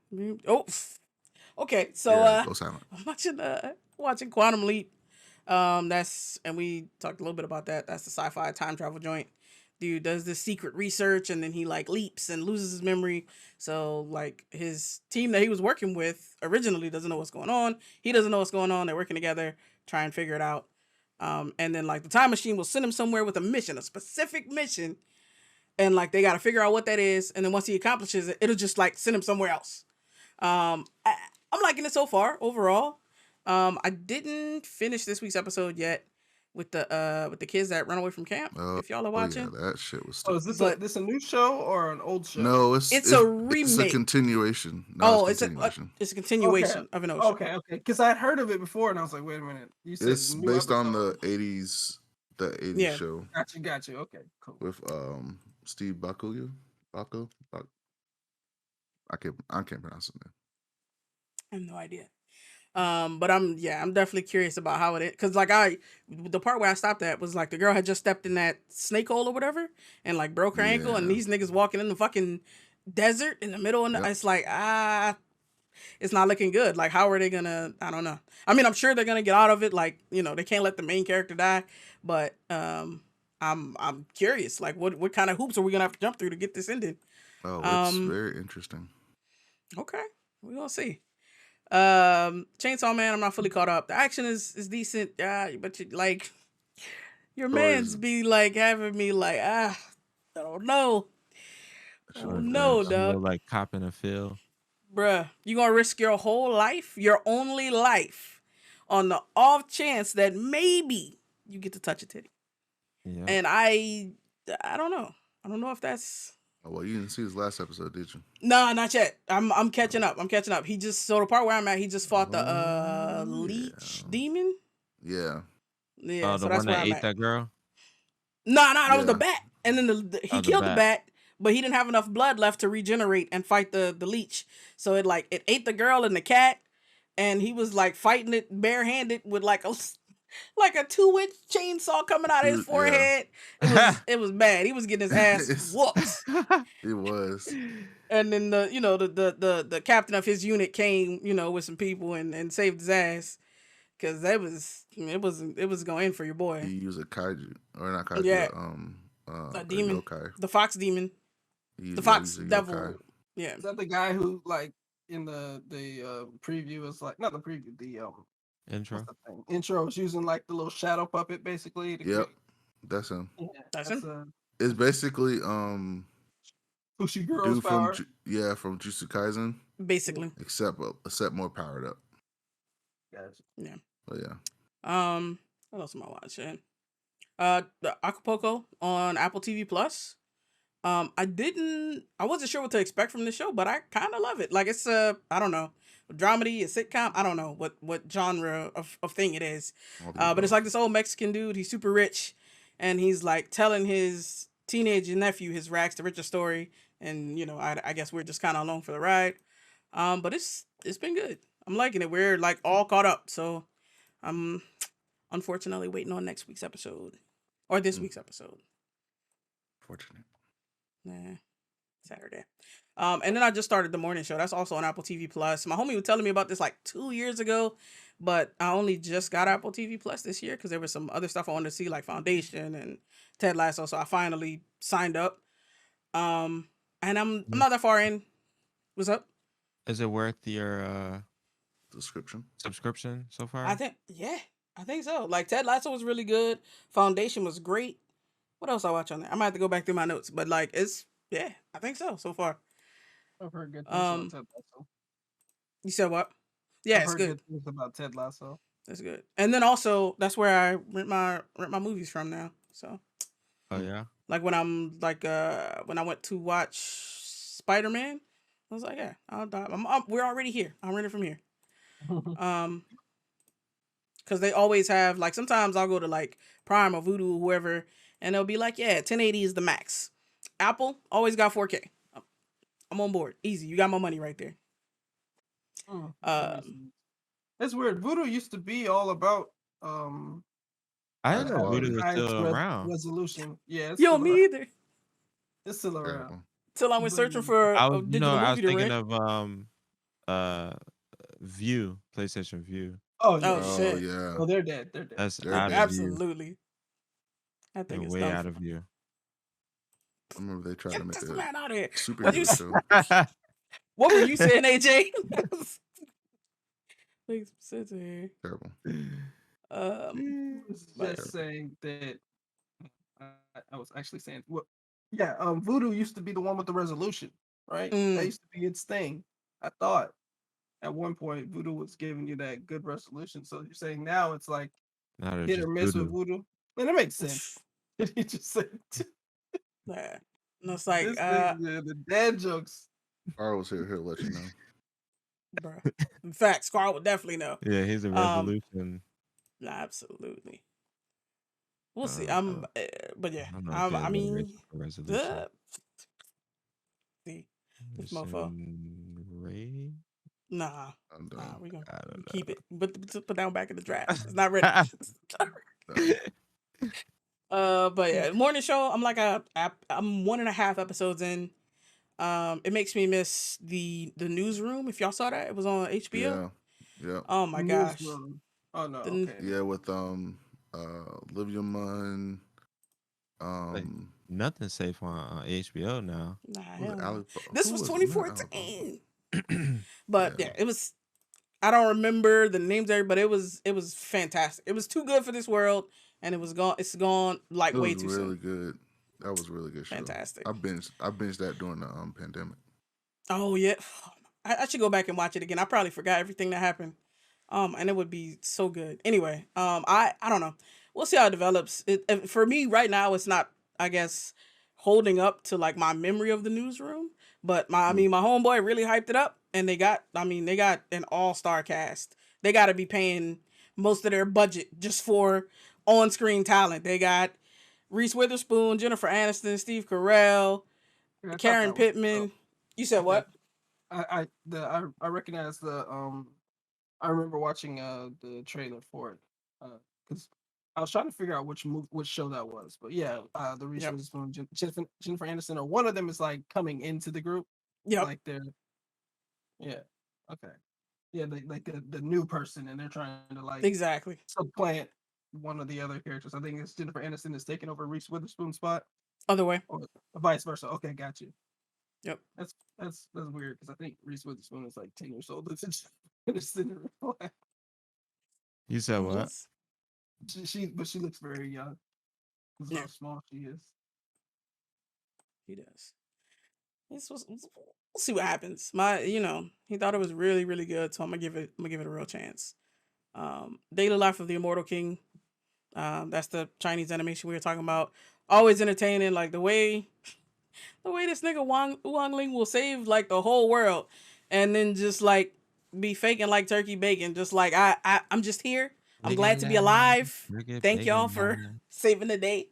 Oh, okay. So Yeah, go silent. I'm watching Quantum Leap. And we talked a little bit about that. That's the sci-fi time travel joint. Dude does this secret research and then he like leaps and loses his memory. So like his team that he was working with originally doesn't know what's going on. He doesn't know what's going on. They're working together, try and figure it out. And then like the time machine will send him somewhere with a mission, a specific mission. And like they got to figure out what that is. And then once he accomplishes it, it'll just like send him somewhere else. I'm liking it so far overall. I didn't finish this week's episode yet with the kids that run away from camp. If y'all are watching, yeah, that shit was. Oh, is this a new show or an old show? No, it's a remake. It's a continuation. No, it's a continuation of an old show. Okay. Because I had heard of it before and I was like, wait a minute. You said It's new based on episode. the '80s Yeah. show Got you. Okay, cool. with Steve Bakugo. I can't pronounce it. I have no idea. But I'm definitely curious about how it is, because like the part where I stopped at was like the girl had just stepped in that snake hole or whatever and like broke her ankle, and Yeah. these niggas walking in the fucking desert in the middle, and Yep. it's like it's not looking good. Like, how are they gonna? I don't know. I mean, I'm sure they're gonna get out of it. Like, they can't let the main character die, but I'm curious. Like, what kind of hoops are we gonna have to jump through to get this ended? Oh, it's very interesting. Okay, we gonna see. Chainsaw Man, I'm not fully caught up. The action is decent, but your man's Stories. be like having me like, I don't know. I Shit don't is know, ass. A little dog. like copping a feel. Bruh, you gonna risk your whole life, your only life, on the off chance that maybe you get to touch a titty. Yeah. And I don't know. I don't know if that's Oh, well, you didn't see his last episode, did you? no, not yet. I'm catching up. He just the part where I'm at, he just fought the Oh, leech yeah. demon. Yeah. Yeah, The so that's one where that I'm ate at. that girl. No, that was the Yeah. bat. And then he The killed the bat. bat, but he didn't have enough blood left to regenerate and fight the leech. So it ate the girl and the cat, and he was like fighting it barehanded with like a 2-inch chainsaw coming out of his Yeah. forehead. It was bad. He was getting his ass It's- whooped. It was. And then the captain of his unit came, with some people and saved his ass. Cause it was going for your You boy. use a kaiju or not kaiju, Yeah. a A demon. yokai. The fox demon. You The yeah, fox use a devil. yokai. Yeah. Is that the guy who like in the preview is like not the preview, the Intro. what's the thing? Intro is using like the little shadow puppet basically to Yep, that's him. yeah, That's him? It's basically Fushiguro's dude from power. from Jujutsu Kaisen, Basically. except more powered up. Gotcha. Yeah. But yeah, What else am I watching? The Acapulco on Apple TV Plus. I wasn't sure what to expect from this show, but I kind of love it. Like, it's I don't know, a dramedy, a sitcom. I don't know what genre of thing it is. all the But it's above. like this old Mexican dude. He's super rich, and he's like telling his teenage nephew his rags to riches story. And I guess we're just kind of along for the ride. But it's been good. I'm liking it. We're like all caught up, so I'm unfortunately waiting on next week's episode or this week's episode. Fortunate. Nah, Saturday. And then I just started the morning show. That's also on Apple TV Plus. My homie was telling me about this like 2 years ago, but I only just got Apple TV Plus this year because there was some other stuff I wanted to see, like Foundation and Ted Lasso. So I finally signed up. And I'm not that far in. What's up? Is it worth your Description. subscription so far? I think so. Like Ted Lasso was really good. Foundation was great. What else I watch on there? I might have to go back through my notes, but like I think so far. I've heard good things about Ted Lasso. You said what? Yeah, I've it's heard good. things about Ted Lasso. That's good. And then also that's where I rent my movies from now. So Oh yeah. like when I'm like when I went to watch Spider-Man, I was like, yeah, we're already here. I'll rent it from here. Because they always have like sometimes I'll go to like Prime or Vudu or whoever, and they'll be like, yeah, 1080 is the max. Apple always got 4K. I'm on board. Easy. You got my money right there. It's weird. Voodoo used to be all about I didn't know quality. Voodoo was still around. resolution. Yeah, it's Yo, still me around. either. It's still around. Terrible. Till I was But, searching for I a was, digital I was movie to thinking rent. of View, PlayStation View. Oh yeah. Oh, shit. Yeah. Oh, they're dead. They're dead. That's They're out dead. of View. Absolutely. I think They're it's way done. out of View. I remember they tried to Get make this a man out of here. superhero you show. What were you saying, AJ? Please sit here. Terrible. I was just saying that I was actually saying Voodoo used to be the one with the resolution, right? That used to be its thing. I thought at one point Voodoo was giving you that good resolution. So you're saying now it's like hit or miss with Voodoo? And it makes sense. You just said yeah. And it's like the dad jokes. Carl was here to let you know. Bro. In fact, Scar would definitely know. Yeah, he's a resolution. Absolutely. We'll see. But yeah, I don't know if I mean, resolution. see, This It's mofo. Ray. Nah, I'm nah, done. we gonna I don't keep know. it. But put down back in the draft. It's not ready. Done. But yeah, morning show. I'm like I'm 1.5 episodes in. It makes me miss the newsroom. If y'all saw that, it was on HBO. Yeah. Yeah. Oh my gosh. Newsroom. Oh no. The, Okay. Yeah, with Olivia Munn, Like nothing's safe on HBO now. nah, who was hell it? no. Ali, This who was was it? Not Ali 2014. Baba. But Yeah. yeah, it was. I don't remember the names there, but it was fantastic. It was too good for this world, and it was gone. It's gone like It way was too really soon. good. That was a really good show. Fantastic. I binged that during the pandemic. Oh yeah, I should go back and watch it again. I probably forgot everything that happened. And it would be so good. Anyway, I don't know. We'll see how it develops. For me right now, it's not, I guess, holding up to like my memory of the newsroom. But I mean, my homeboy really hyped it up, and they got an all-star cast. They got to be paying most of their budget just for on-screen talent. They got Reese Witherspoon, Jennifer Aniston, Steve Carell, Yeah, I thought Karen that was Pittman. You said okay. what? I recognize the I remember watching the trailer for it because I was trying to figure out which show that was. But yeah, the Reese Yep. Witherspoon, Jennifer Aniston, or one of them is like coming into the group. Yep. Like they're yeah, okay, yeah, like the new person, and they're trying to like Exactly. supplant one of the other characters. I think it's Jennifer Aniston is taking over Reese Witherspoon's spot, Other way. or vice versa. Okay, got you. Yep. That's weird because I think Reese Witherspoon is like 10 years older than Jennifer Aniston in real life. You said what? But she looks very young. That's Yeah. how small she is. He does. We'll see what happens. He thought it was really, really good, so I'm gonna give it a real chance. Daily Life of the Immortal King. That's the Chinese animation we were talking about. Always entertaining, like the way this nigga Wang Ling will save like the whole world, and then just like be faking like turkey bacon, just like I'm just here. I'm glad to be alive. Thank y'all for saving the day.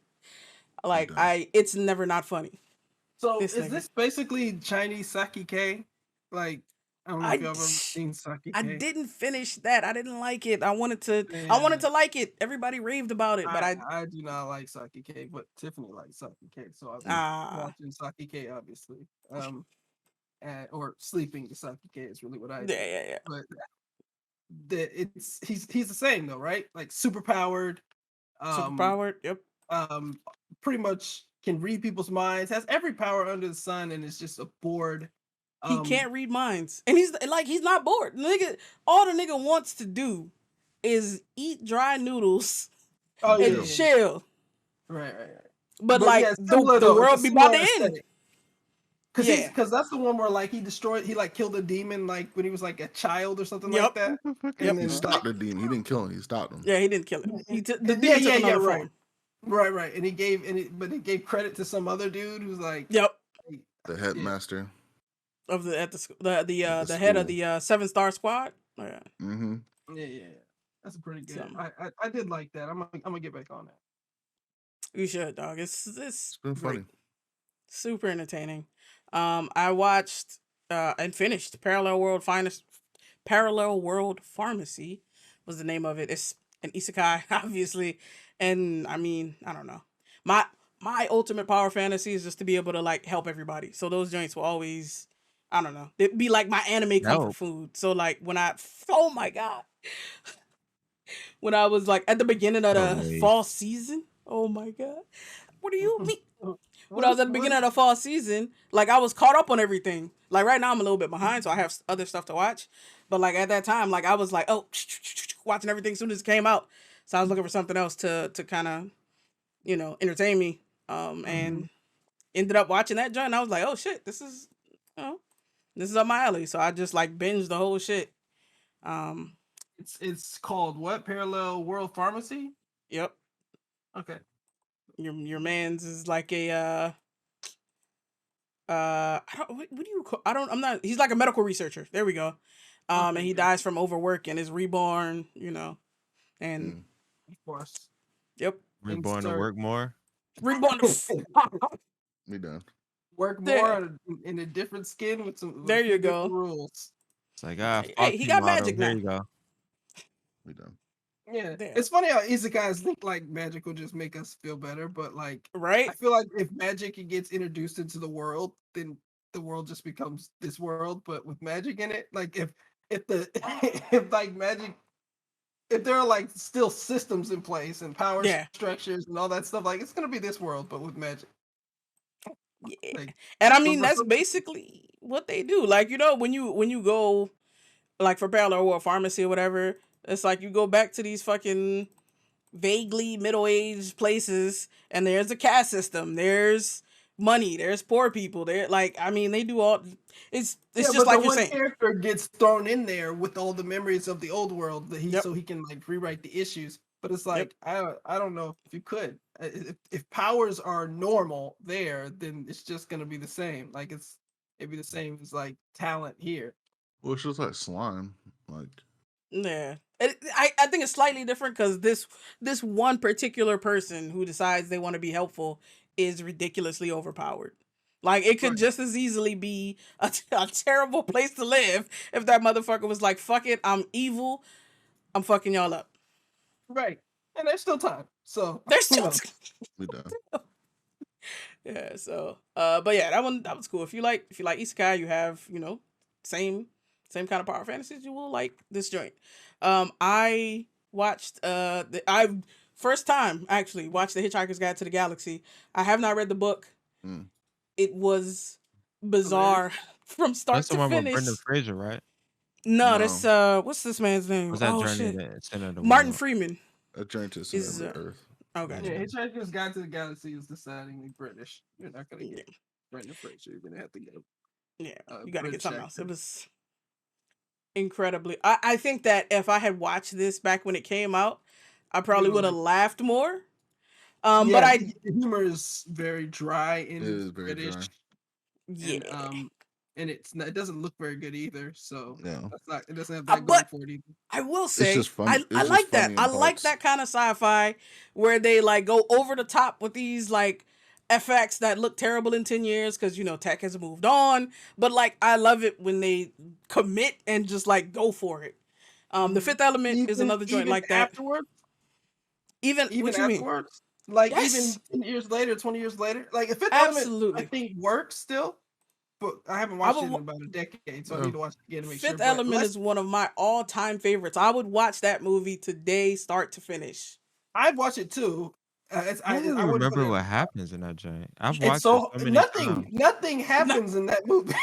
Like it's never not funny. So This is nigga. this basically Chinese sake K? Like I don't know if y'all ever seen sake K. I didn't finish that. I didn't like it. I wanted to like it. Everybody raved about it, but I do not like sake K, but Tiffany likes sake K, so I've been watching sake K, obviously. Or sleeping to sake K is really what I do. Yeah. But he's the same though, right? Like super powered. Yep. Pretty much can read people's minds, has every power under the sun, and is just a bored. He can't read minds, and he's not bored. All the nigga wants to do is eat dry noodles and chill. Right. But like yeah, the world be about to end. Because that's the one where like he killed a demon like when he was like a child or something like that. And he stopped the demon. He didn't kill him. He stopped him. Yeah, he didn't kill him. The demon took another form. Right. And he gave credit to some other dude who's like the headmaster of the head of the 7-star squad. Yeah. Mm-hmm. Yeah. That's pretty good. I did like that. I'm gonna get back on that. You should, dog. It's been funny. Super entertaining. I watched and finished Parallel World Pharmacy was the name of it. It's an isekai, obviously. And I mean, I don't know. My ultimate power fantasy is just to be able to like help everybody. So those joints will always, I don't know, it'd be like my anime comfort food. So like oh my god, when I was like at the beginning of the fall season, oh my god, what do you mean? When I was at the beginning of the fall season, like I was caught up on everything. Like right now I'm a little bit behind, so I have other stuff to watch. But like at that time, like I was like, watching everything as soon as it came out. So I was looking for something else to kind of, entertain me. And ended up watching that joint. And I was like, oh shit, this is up my alley. So I just like binged the whole shit. It's called what? Parallel World Pharmacy? Yep. Okay. Your man's is like a what do you call, he's like a medical researcher. There we go. And he dies from overwork and is reborn, and of course. Yep. Reborn to work more. Reborn to we done. work Yeah. more in a different skin with some. There a few you different go. Rules. It's like, Hey, fuck he you, got Motto. magic Here now. you go. We done. Yeah, Damn. it's funny how isekais think like magic will just make us feel better, but like Right? I feel like if magic gets introduced into the world, then the world just becomes this world, but with magic in it. Like if the if like magic, if there are like still systems in place and power Yeah. structures and all that stuff, like it's gonna be this world, but with magic. Yeah. Like, And I but mean, for that's some- basically what they do. Like, you know, when you go like for parallel or pharmacy or whatever, it's like you go back to these fucking vaguely middle-aged places and there's a caste system, there's money, there's poor people there. Like, I mean, they do all it's yeah, just but the like you're one saying. character gets thrown in there with all the memories of the old world that Yep. so he can like rewrite the issues. But it's Yep. like I don't know if you could. If powers are normal there, then it's just gonna be the same. Like it'd be the same as like talent here. Well, it's just like slime. Like, Yeah. I think it's slightly different because this one particular person who decides they want to be helpful is ridiculously overpowered. Like, it could Right. just as easily be a terrible place to live if that motherfucker was like, fuck it, I'm evil, I'm fucking y'all up. Right. And there's still time. So There's who still knows? we done. Yeah, so but yeah, that was cool. If you like isekai, you have, you know, same kind of power fantasies, you will like this joint. I watched I first time actually watched The Hitchhiker's Guide to the Galaxy. I have not read the book. Mm. It was bizarre from start That's the to one with finish. Brendan Fraser, right? No, No. that's what's this man's name? Was that Oh Journey shit. to the Center of the Martin World? Freeman. A journey to the center Is of the earth. oh gotcha. Yeah, Hitchhiker's Guide to the Galaxy is decidedly British. You're not gonna Yeah. get Brendan Fraser. You're gonna have to get Yeah, a you gotta get British something else. actor. It was incredibly. I think that if I had watched this back when it came out, I probably You'd would have like- laughed more. Yeah, But I the humor is very dry It and is very British, dry. yeah. and it doesn't look very good either. So Yeah. that's not it doesn't have that going But for it either. I will say, just funny. It's I just like that. funny in I like parts. that kind of sci-fi where they like go over the top with these like FX that look terrible in 10 years because, you know, tech has moved on. But like, I love it when they commit and just like go for it. The Fifth Element is another joint like that. Afterwards, Even what you mean? afterwards, like Yes. even 10 years later, 20 years later, like if Fifth Element, I Absolutely. think works still, but I haven't watched it in wa- about a decade, so I Yeah. need to watch it again to make Fifth sure. Element is one of my all-time favorites. I would watch that movie today, start to finish. I'd watch it too. I don't even wouldn't put remember it- what happens in that joint. I've It's watched so it so many times. nothing happens in that movie.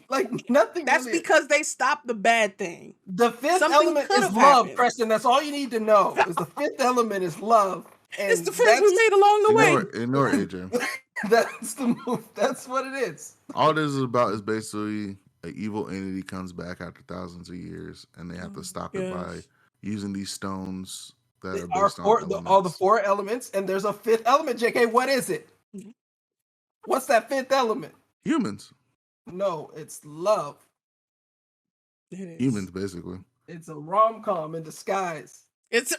Like nothing. That's really- because they stopped the bad thing. the fifth something element could is have love, happened. Preston. That's all you need to know. Is the fifth element is love. And It's the friends we made along the way. Ignore AJ. That's the move. That's what it is. All this is about is basically an evil entity comes back after thousands of years, and they have to stop it by Yes. using these stones that There are are based on all the elements. 4 elements, and there's a fifth element. JK, what is it? What's that fifth element? Humans. No, it's love. It is. Humans, basically. It's a rom-com in disguise. It's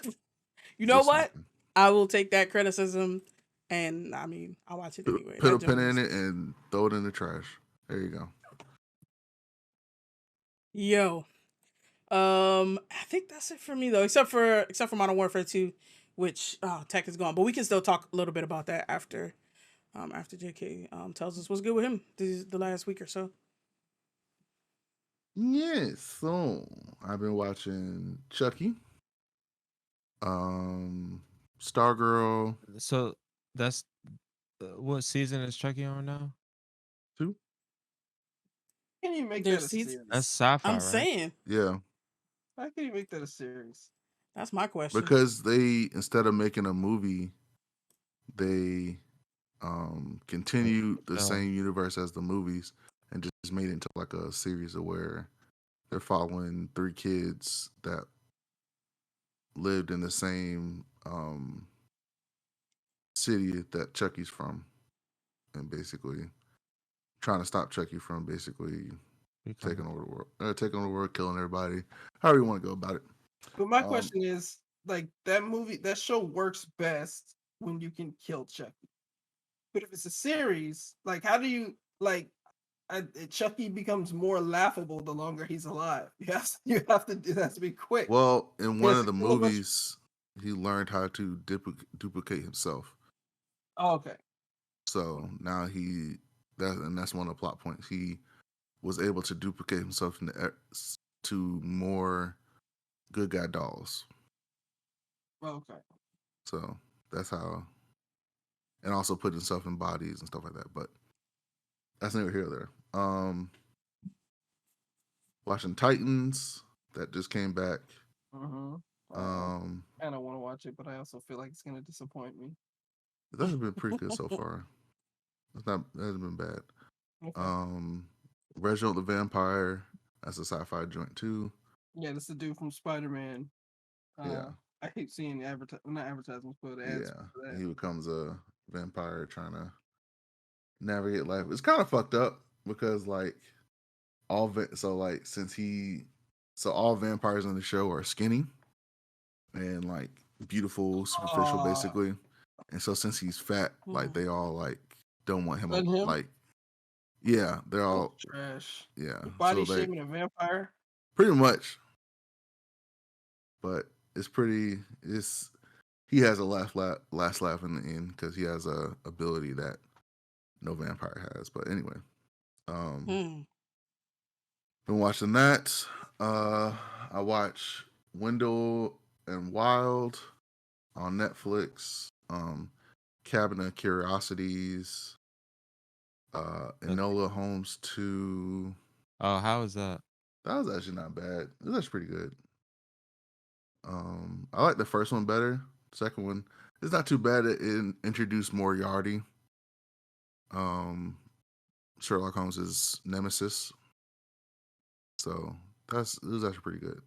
you know Just what? something. I will take that criticism, and I mean, I'll watch it anyway. Put a That pin joint in is- it and throw it in the trash. There you go. Yo, I think that's it for me though, except for Modern Warfare 2, which tech is gone, but we can still talk a little bit about that after JK tells us what's good with him the last week or so. Yes, so I've been watching Chucky, Stargirl So that's what season is Chucky on now? 2. Can you make There's that a season- series? That's sci-fi, I'm right? saying Yeah, How can you make that a series? that's my question. because they instead of making a movie, they continued the Oh. same universe as the movies and just made it into like a series of where they're following 3 kids that lived in the same city that Chucky's from, and basically trying to stop Chucky from basically taking over the world, killing everybody. However you want to go about it. But my Um, question is, like, that show works best when you can kill Chucky. But if it's a series, like, how do you like Chucky becomes more laughable the longer he's alive. It has to be quick. Well, in one Yes, of the kill a bunch- movies, he learned how to duplicate himself. Oh, okay. So now that's one of the plot points. He was able to duplicate himself to more good guy dolls. Okay. So that's how, and also put himself in bodies and stuff like that. But that's neither here nor there. Watching Titans that just came back. Mm-hmm. I don't want to watch it, but I also feel like it's gonna disappoint me. It hasn't been pretty good so far. It hasn't been bad. Okay. Reginald the Vampire, that's a sci-fi joint too. Yeah, this is the dude from Spider-Man. Yeah. I keep seeing not advertisements, but ads for that. He becomes a vampire trying to navigate life. It's kind of fucked up because like all vampires in the show are skinny and like beautiful, superficial, Aw. basically. And so since he's fat, like they all like don't want him, Let him? like yeah, they're all Trash. yeah. Body So they shaming a vampire. pretty much, but he has a last laugh in the end because he has a ability that no vampire has. But anyway, been watching that. I watch Wendell and Wild on Netflix. Cabinet of Curiosities. Enola Holmes 2. Oh, how is that? That was actually not bad. It was actually pretty good. I like the first one better. Second one, it's not too bad. It introduced Moriarty, Sherlock Holmes's nemesis. So it was actually pretty good.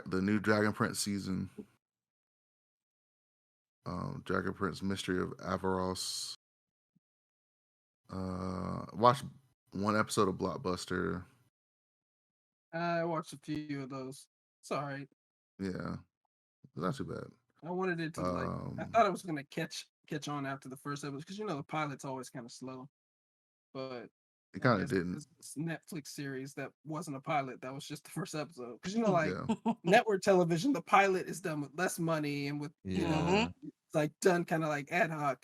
The new Dragon Prince season. Dragon Prince Mystery of Avaros. Watched one episode of Blockbuster. I watched a few of those. It's all right. Yeah, it's not too bad. I wanted it to I thought it was gonna catch on after the first episode because the pilot's always kind of slow, but it kind of didn't. This Netflix series that wasn't a pilot, that was just the first episode. Because Yeah. network television, the pilot is done with less money and with Yeah. it's like done kind of like ad hoc.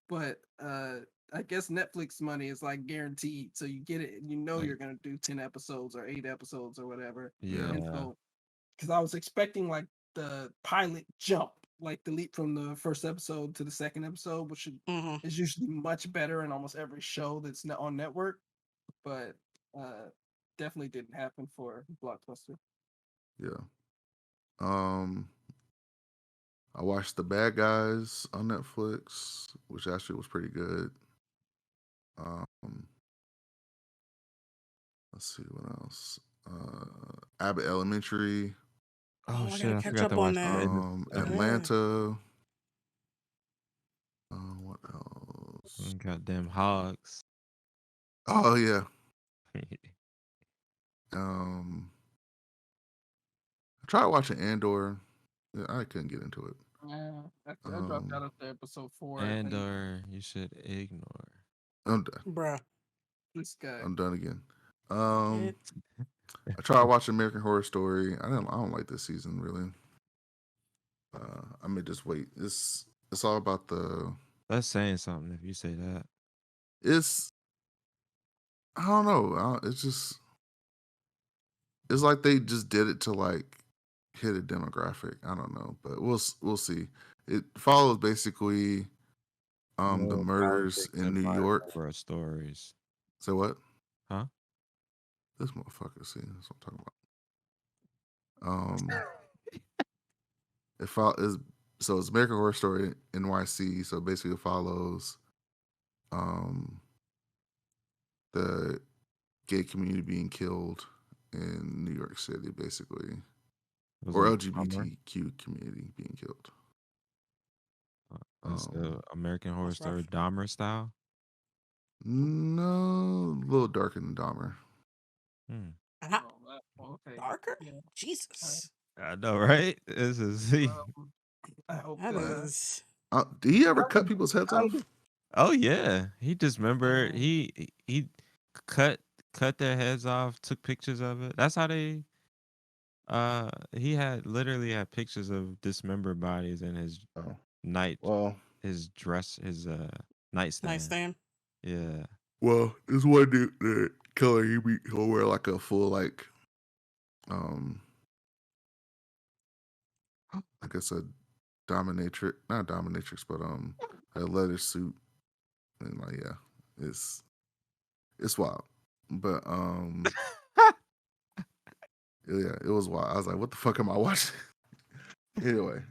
But I guess Netflix money is like guaranteed, so you get it and Like- you're gonna do 10 episodes or 8 episodes or whatever. Yeah. And so, because I was expecting like the pilot jump, like the leap from the first episode to the second episode, which is usually much better in almost every show that's on network, but definitely didn't happen for Blockbuster. Yeah. I watched The Bad Guys on Netflix, which actually was pretty good. Let's see what else. Abbott Elementary. Oh, I shit! gotta I catch forgot up to on watch that. that. Atlanta. What else? Goddamn hogs. Oh yeah. I tried watching Andor. Yeah, I couldn't get into it. Yeah, I dropped out after episode 4. Andor, you should ignore. I'm done. Bruh. This guy. I'm done again. I tried watching American Horror Story. I don't like this season really. I may just wait. It's all about the. That's saying something if you say that. I don't know. It's like they just did it to like hit a demographic. I don't know, but we'll see. It follows basically the murders in New York. For stories. So what? Huh? This motherfucker. See, that's what I'm talking about. So it's American Horror Story NYC. So basically, it follows the gay community being killed in New York City, basically, or LGBTQ community being killed. It's the American Horror that's Story rough. Dahmer style. No, a little darker than Dahmer. Okay. Darker? Yeah. Jesus. I know, right? This is I hope That that is. Did he ever cut people's heads off? Oh yeah, he dismembered. Dang. He cut cut their heads off. Took pictures of it. That's how they. He had literally had pictures of dismembered bodies in his Oh, night, well, his dress, his nightstand. Nightstand. Yeah. this one dude, the killer, he'll wear like a full like um I guess a dominatrix, not dominatrix, but a leather suit, and like yeah, it's wild, but yeah, it was wild. I was like, what the fuck am I watching? Anyway,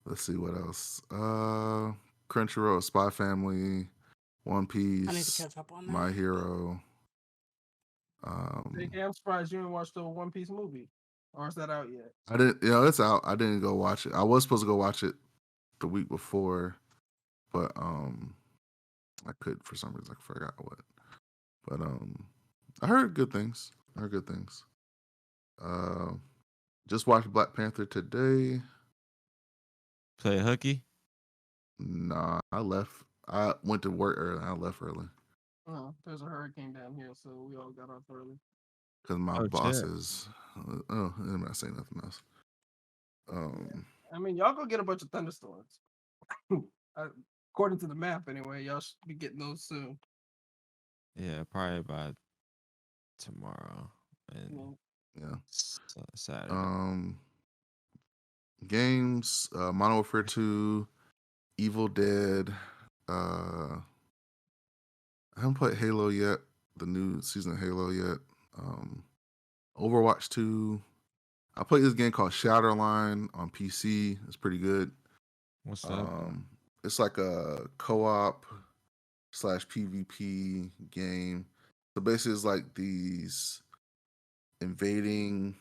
let's see what else. Crunchyroll, Spy Family, One I need to Piece, catch up on My that. Hero. JK, I'm surprised you didn't watch the One Piece movie, or is that out yet? I didn't, it's out. I didn't go watch it. I was supposed to go watch it the week before, but I could for some reason. I forgot what. But I heard good things. Uh, just watched Black Panther today. Play hooky. Nah, I left. I went to work early. I left early There's a hurricane down here, so we all got off early. because my Oh shit. bosses. I'm not saying nothing else. I mean, y'all go get a bunch of thunderstorms. According to the map, anyway, y'all should be getting those soon. Yeah, probably by tomorrow and Yeah. Saturday. Games. Modern Warfare 2, Evil Dead. I haven't played Halo yet. The new season of Halo yet. Overwatch 2. I played this game called Shatterline on PC. It's pretty good. What's up? It's like a co-op / PvP game. So basically, it's like these invading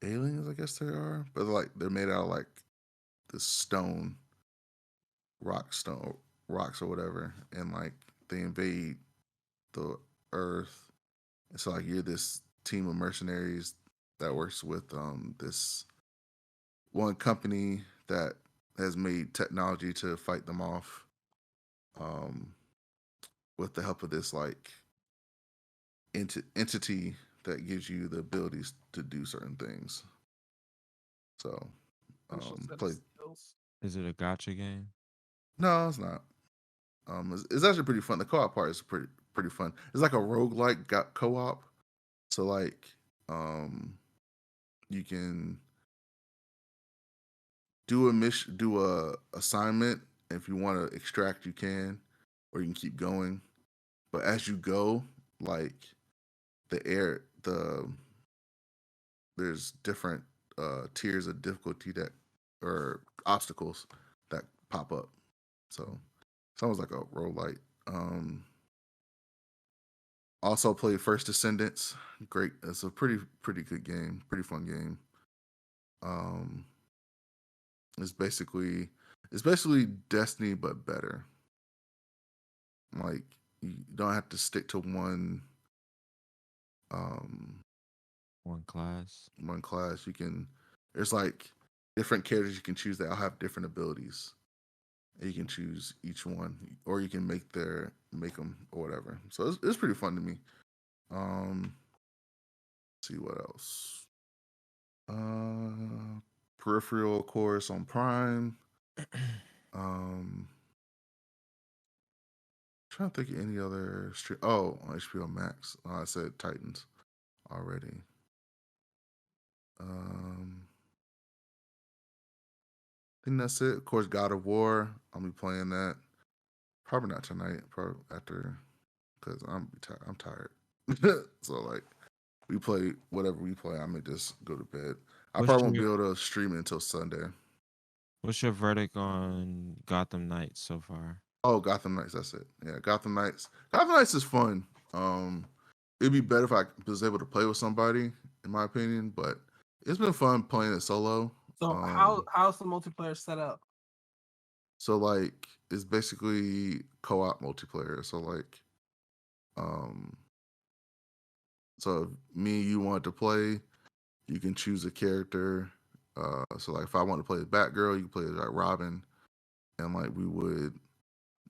aliens, I guess they are, but they're made out of like the stone, rocks or whatever, and like they invade the Earth. And so like you're this team of mercenaries that works with this one company that has made technology to fight them off with the help of this like entity that gives you the abilities to do certain things. So Special set of play. skills. Is it a gotcha game? No, it's not. It's actually pretty fun. The co-op part is pretty fun. It's like a roguelike co-op. So like you can do a assignment. If you want to extract, you can, or you can keep going. But as you go, like there's different tiers of difficulty that or obstacles that pop up. So it's almost like a roguelike. Also played First Descendants. Great. It's a pretty good game. Pretty fun game. Um, it's basically Destiny but better. Like you don't have to stick to um One class. one class. There's like different characters you can choose that all have different abilities. And you can choose each one, or you can make them or whatever. So it's pretty fun to me. See what else. Peripheral, of course, on Prime. Trying to think of any other stream. Oh, on HBO Max. I said Titans already. I think that's it. Of course, God of War. I'll be playing that. Probably not tonight. Probably after, because I'm tired. So like, we play whatever we play. I may just go to bed. I What's probably won't be your able to stream it until Sunday. What's your verdict on Gotham Knights so far? Oh, Gotham Knights. That's it. Yeah, Gotham Knights. Gotham Knights is fun. It'd be better if I was able to play with somebody, in my opinion. But it's been fun playing it solo. So how's the multiplayer set up? So like it's basically co-op multiplayer. So like, so if me and you want to play, you can choose a character. So like if I want to play as Batgirl, you can play as like Robin, and like we would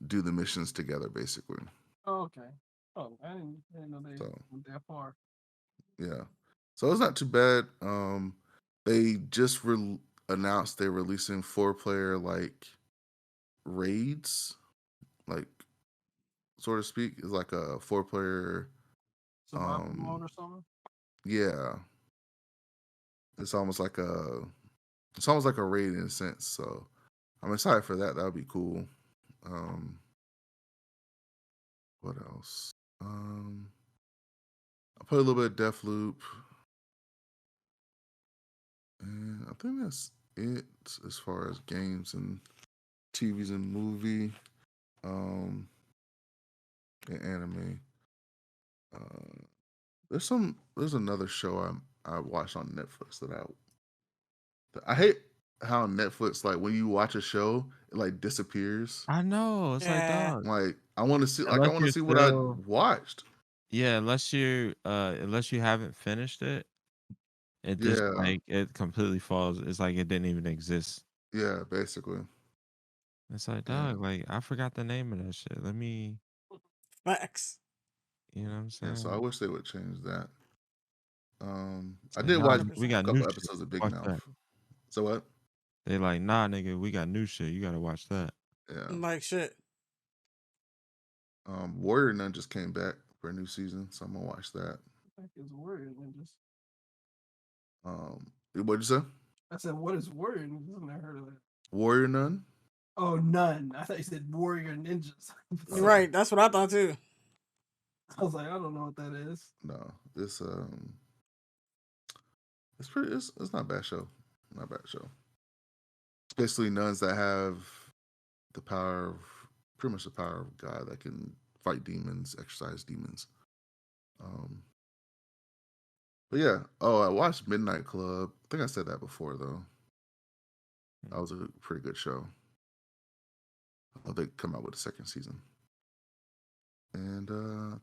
do the missions together basically. Oh, okay. Oh, I didn't know they So went that far. yeah, so it's not too bad. They just announced they're releasing 4-player like raids, like so to speak. It's like a 4-player. Survival mode or something. Yeah, it's almost like a raid in a sense. So I'm excited for that. That would be cool. What else? I played a little bit of Deathloop, and I think that's it as far as games and TVs and movie, and anime. There's another show I watched on Netflix that I hate how Netflix, like when you watch a show, it like disappears. I know. It's like, Yeah. dog. Like I want to see Unless you're what I still, watched. yeah, unless you haven't finished it, it just Yeah, like it completely falls. It's like it didn't even exist. yeah, basically. It's like, Yeah, dog, like I forgot the name of that shit. Let me, Facts. you know what I'm yeah. So I saying? wish they would change that. I Say, did nah, watch nigga, we a got 100%. new couple shit. episodes of Big Watch Mouth. that. So what? They like, nah, nigga, we got new shit. You gotta watch that. Yeah. Like shit. Warrior Nun just came back for a new season, so I'm gonna watch that. I think it's Warrior Ninjas. What'd you say? I said, what is Warrior Ninjas? I've never heard of that. Warrior Nun? Oh, none. I thought you said Warrior Ninjas. You're right. That's what I thought too. I was like, I don't know what that is. No, it's pretty. It's not a bad show. Not a bad show. It's basically nuns that have the power of pretty much the power of God that can fight demons, exorcise demons. But yeah. Oh, I watched Midnight Club. I think I said that before though. That was a pretty good show. I think come out with a second season. And I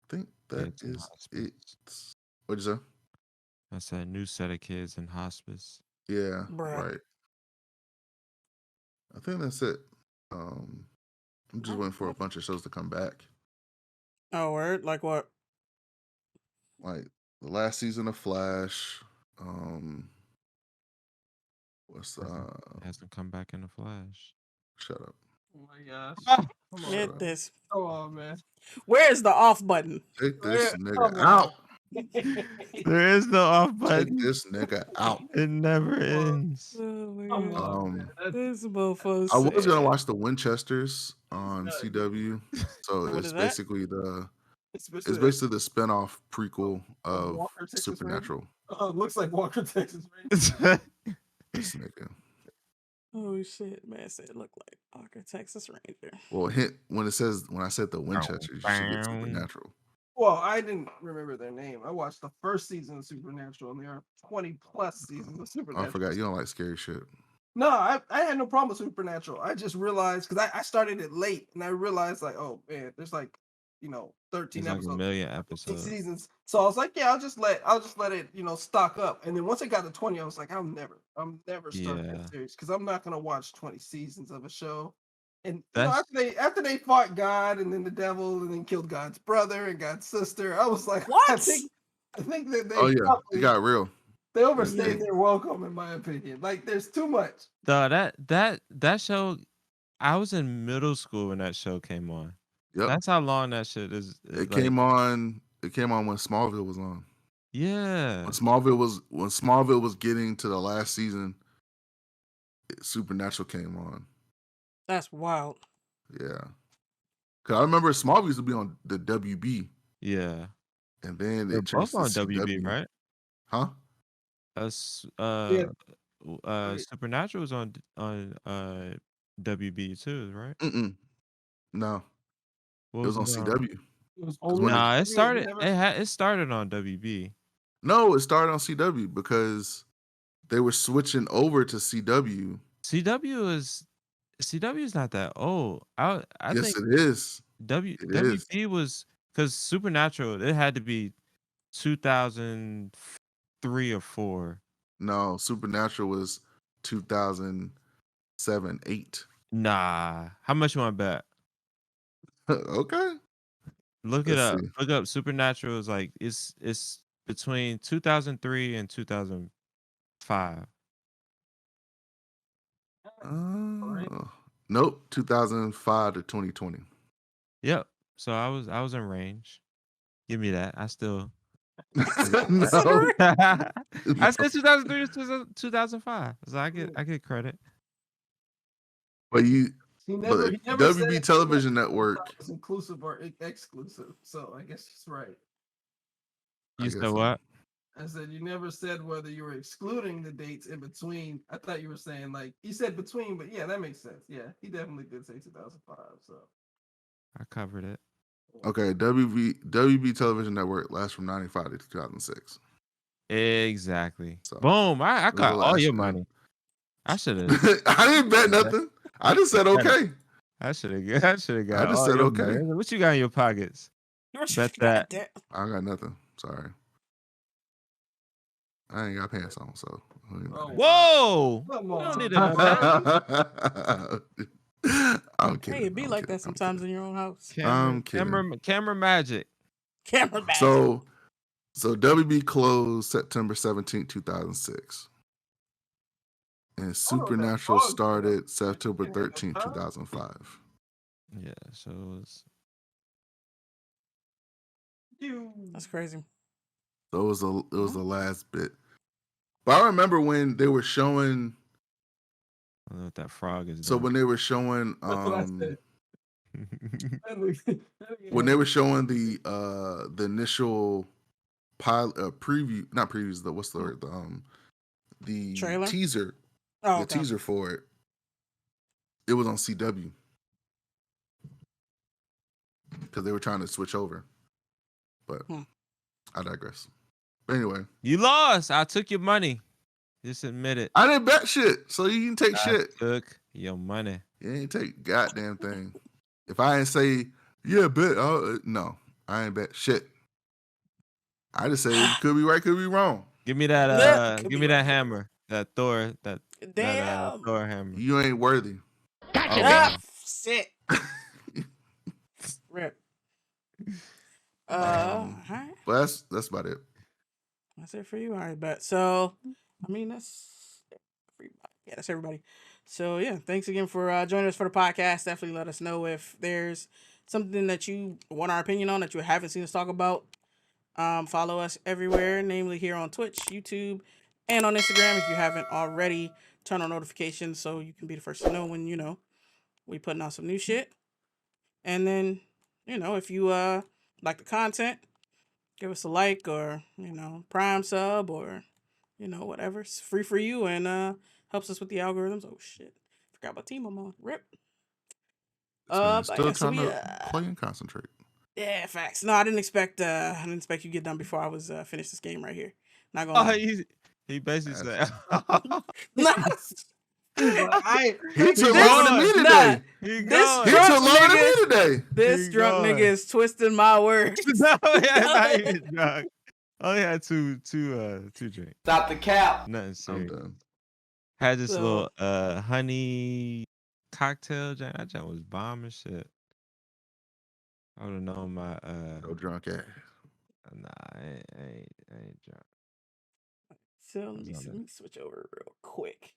think that Kids in is hospice. it. What'd you say? That's that new set of kids in hospice. Yeah, Bruh. right. I think that's it. I'm just waiting for a bunch of shows to come back. Oh, word? Like what? Like the last season of Flash. What's Hasn't come back in the Flash. shut up. Oh my gosh. Come on. Shut Hit up. this. Come on, man. Where's the off button? Take this Come nigga on. out. There is no off Take button. this nigga out. It never ends. Oh my Come god. on, man. This mofo I was gonna sad. watch the Winchesters on CW. So What it's is that? basically It's the spinoff prequel of Walker, Texas Ranger. Supernatural. Oh, it looks like Walker, Texas Ranger. This nigga. Oh shit, man said it looked like Walker, Texas Ranger. Well, when I said the Winchesters, you should get Bam. Supernatural. Well, I didn't remember their name. I watched the first season of Supernatural, and there are 20 plus seasons of Supernatural. I forgot you don't like scary shit. No, I had no problem with Supernatural. I just realized because I started it late, and I realized like, oh man, there's like 13 There's like episodes, a million 6 episodes. seasons. So I was like, yeah, I'll just let it stock up. And then once it got to 20, I was like, I'm never starting Yeah. that series because I'm not gonna watch 20 seasons of a show. And That's after they fought God and then the devil and then killed God's brother and God's sister, I was like, What? I think that they Oh yeah, probably- it got real. they overstayed Yeah. their welcome, in my opinion. Like, there's too much. that show. I was in middle school when that show came on. Yep. That's how long that shit is. It came on when Smallville was on. Yeah. When Smallville was getting to the last season, Supernatural came on. That's wild. Yeah. Cause I remember Smallville used to be on the WB, Yeah. and then They're it changed both to on WB, CW. right? Huh? Supernatural was on WB too, right? No, What it was on on? CW. It was when only Nah, it it started. never- It started on WB. No, it started on CW because they were switching over to CW. CW is not that old. I Yes, think it is. WB was because Supernatural. It had to be 2003 or 4. No, Supernatural was 2007, 8. Nah. How much you want to bet? Okay. Look it Let's up. see. Look up. Supernatural is like it's between 2003 and 2005. Nope, 2005 to 2020. Yep. So I was in range. Give me that. I still. No. I said 2003 to 2005. So I get credit. But He never said WB Television Network. it's inclusive or exclusive. So I guess he's right. You said what? I said you never said whether you were excluding the dates in between. I thought you were saying like you said between, but yeah, that makes sense. Yeah, he definitely did say 2005. So I covered it. Okay, WB Television Network lasts from 95 to 2006. Exactly. So, boom! I got all your money. I should have. I didn't bet nothing. I just said okay. I should have got. I just said okay. Money. What you got in your pockets? Bet that. I got nothing. Sorry. I ain't got pants on, so. Whoa! come You don't on. need to know that. I'm kidding. Hey, it be like that sometimes in your own house. I'm kidding. Camera magic. Camera magic. So WB closed September 17th, 2006. And Supernatural started September 13th, 2005. Yeah, so it was. That's crazy. So it was the last bit. But I remember when they were showing. I don't know what that frog is. So when they were showing, That's what I said. when they were showing the initial pilot preview, not previews, what's the word? The Trailer? teaser, Oh, the okay. teaser for it. It was on CW because they were trying to switch over. But I digress. But anyway, you lost. I took your money. Just admit it. I didn't bet shit, so you can take shit. Took your money. You ain't take goddamn thing. If I ain't say yeah, bet, no, I ain't bet shit. I just say it could be right, could be wrong. Give me that. Give me that hammer. That Thor. That Thor hammer. You ain't worthy. Gotcha. Shit. Rip. All right. But that's about it. That's it for you. All right, bet. So, I mean, that's everybody. Yeah, that's everybody. So, yeah, thanks again for joining us for the podcast. Definitely let us know if there's something that you want our opinion on that you haven't seen us talk about. Follow us everywhere, namely here on Twitch, YouTube, and on Instagram. If you haven't already, turn on notifications so you can be the first to know when, we putting out some new shit. And then, if you like the content, give us a like or, Prime sub or, whatever. It's free for you and helps us with the algorithms. Oh, shit. Forgot about Team I'm on. Rip. Still trying to play and concentrate. Yeah, facts. No, I didn't expect you to get done before I was finished this game right here. Not gonna lie. He basically said He took longer than me today. He took longer than me today. This drunk nigga is twisting my words. No, not even drunk. I only had two drinks. Stop the cap. Nothing serious. I'm done. Had this little honey cocktail drink. That drink was bomb as shit. I would have known my No drunk ass. Nah, I ain't drunk. So let me switch over real quick.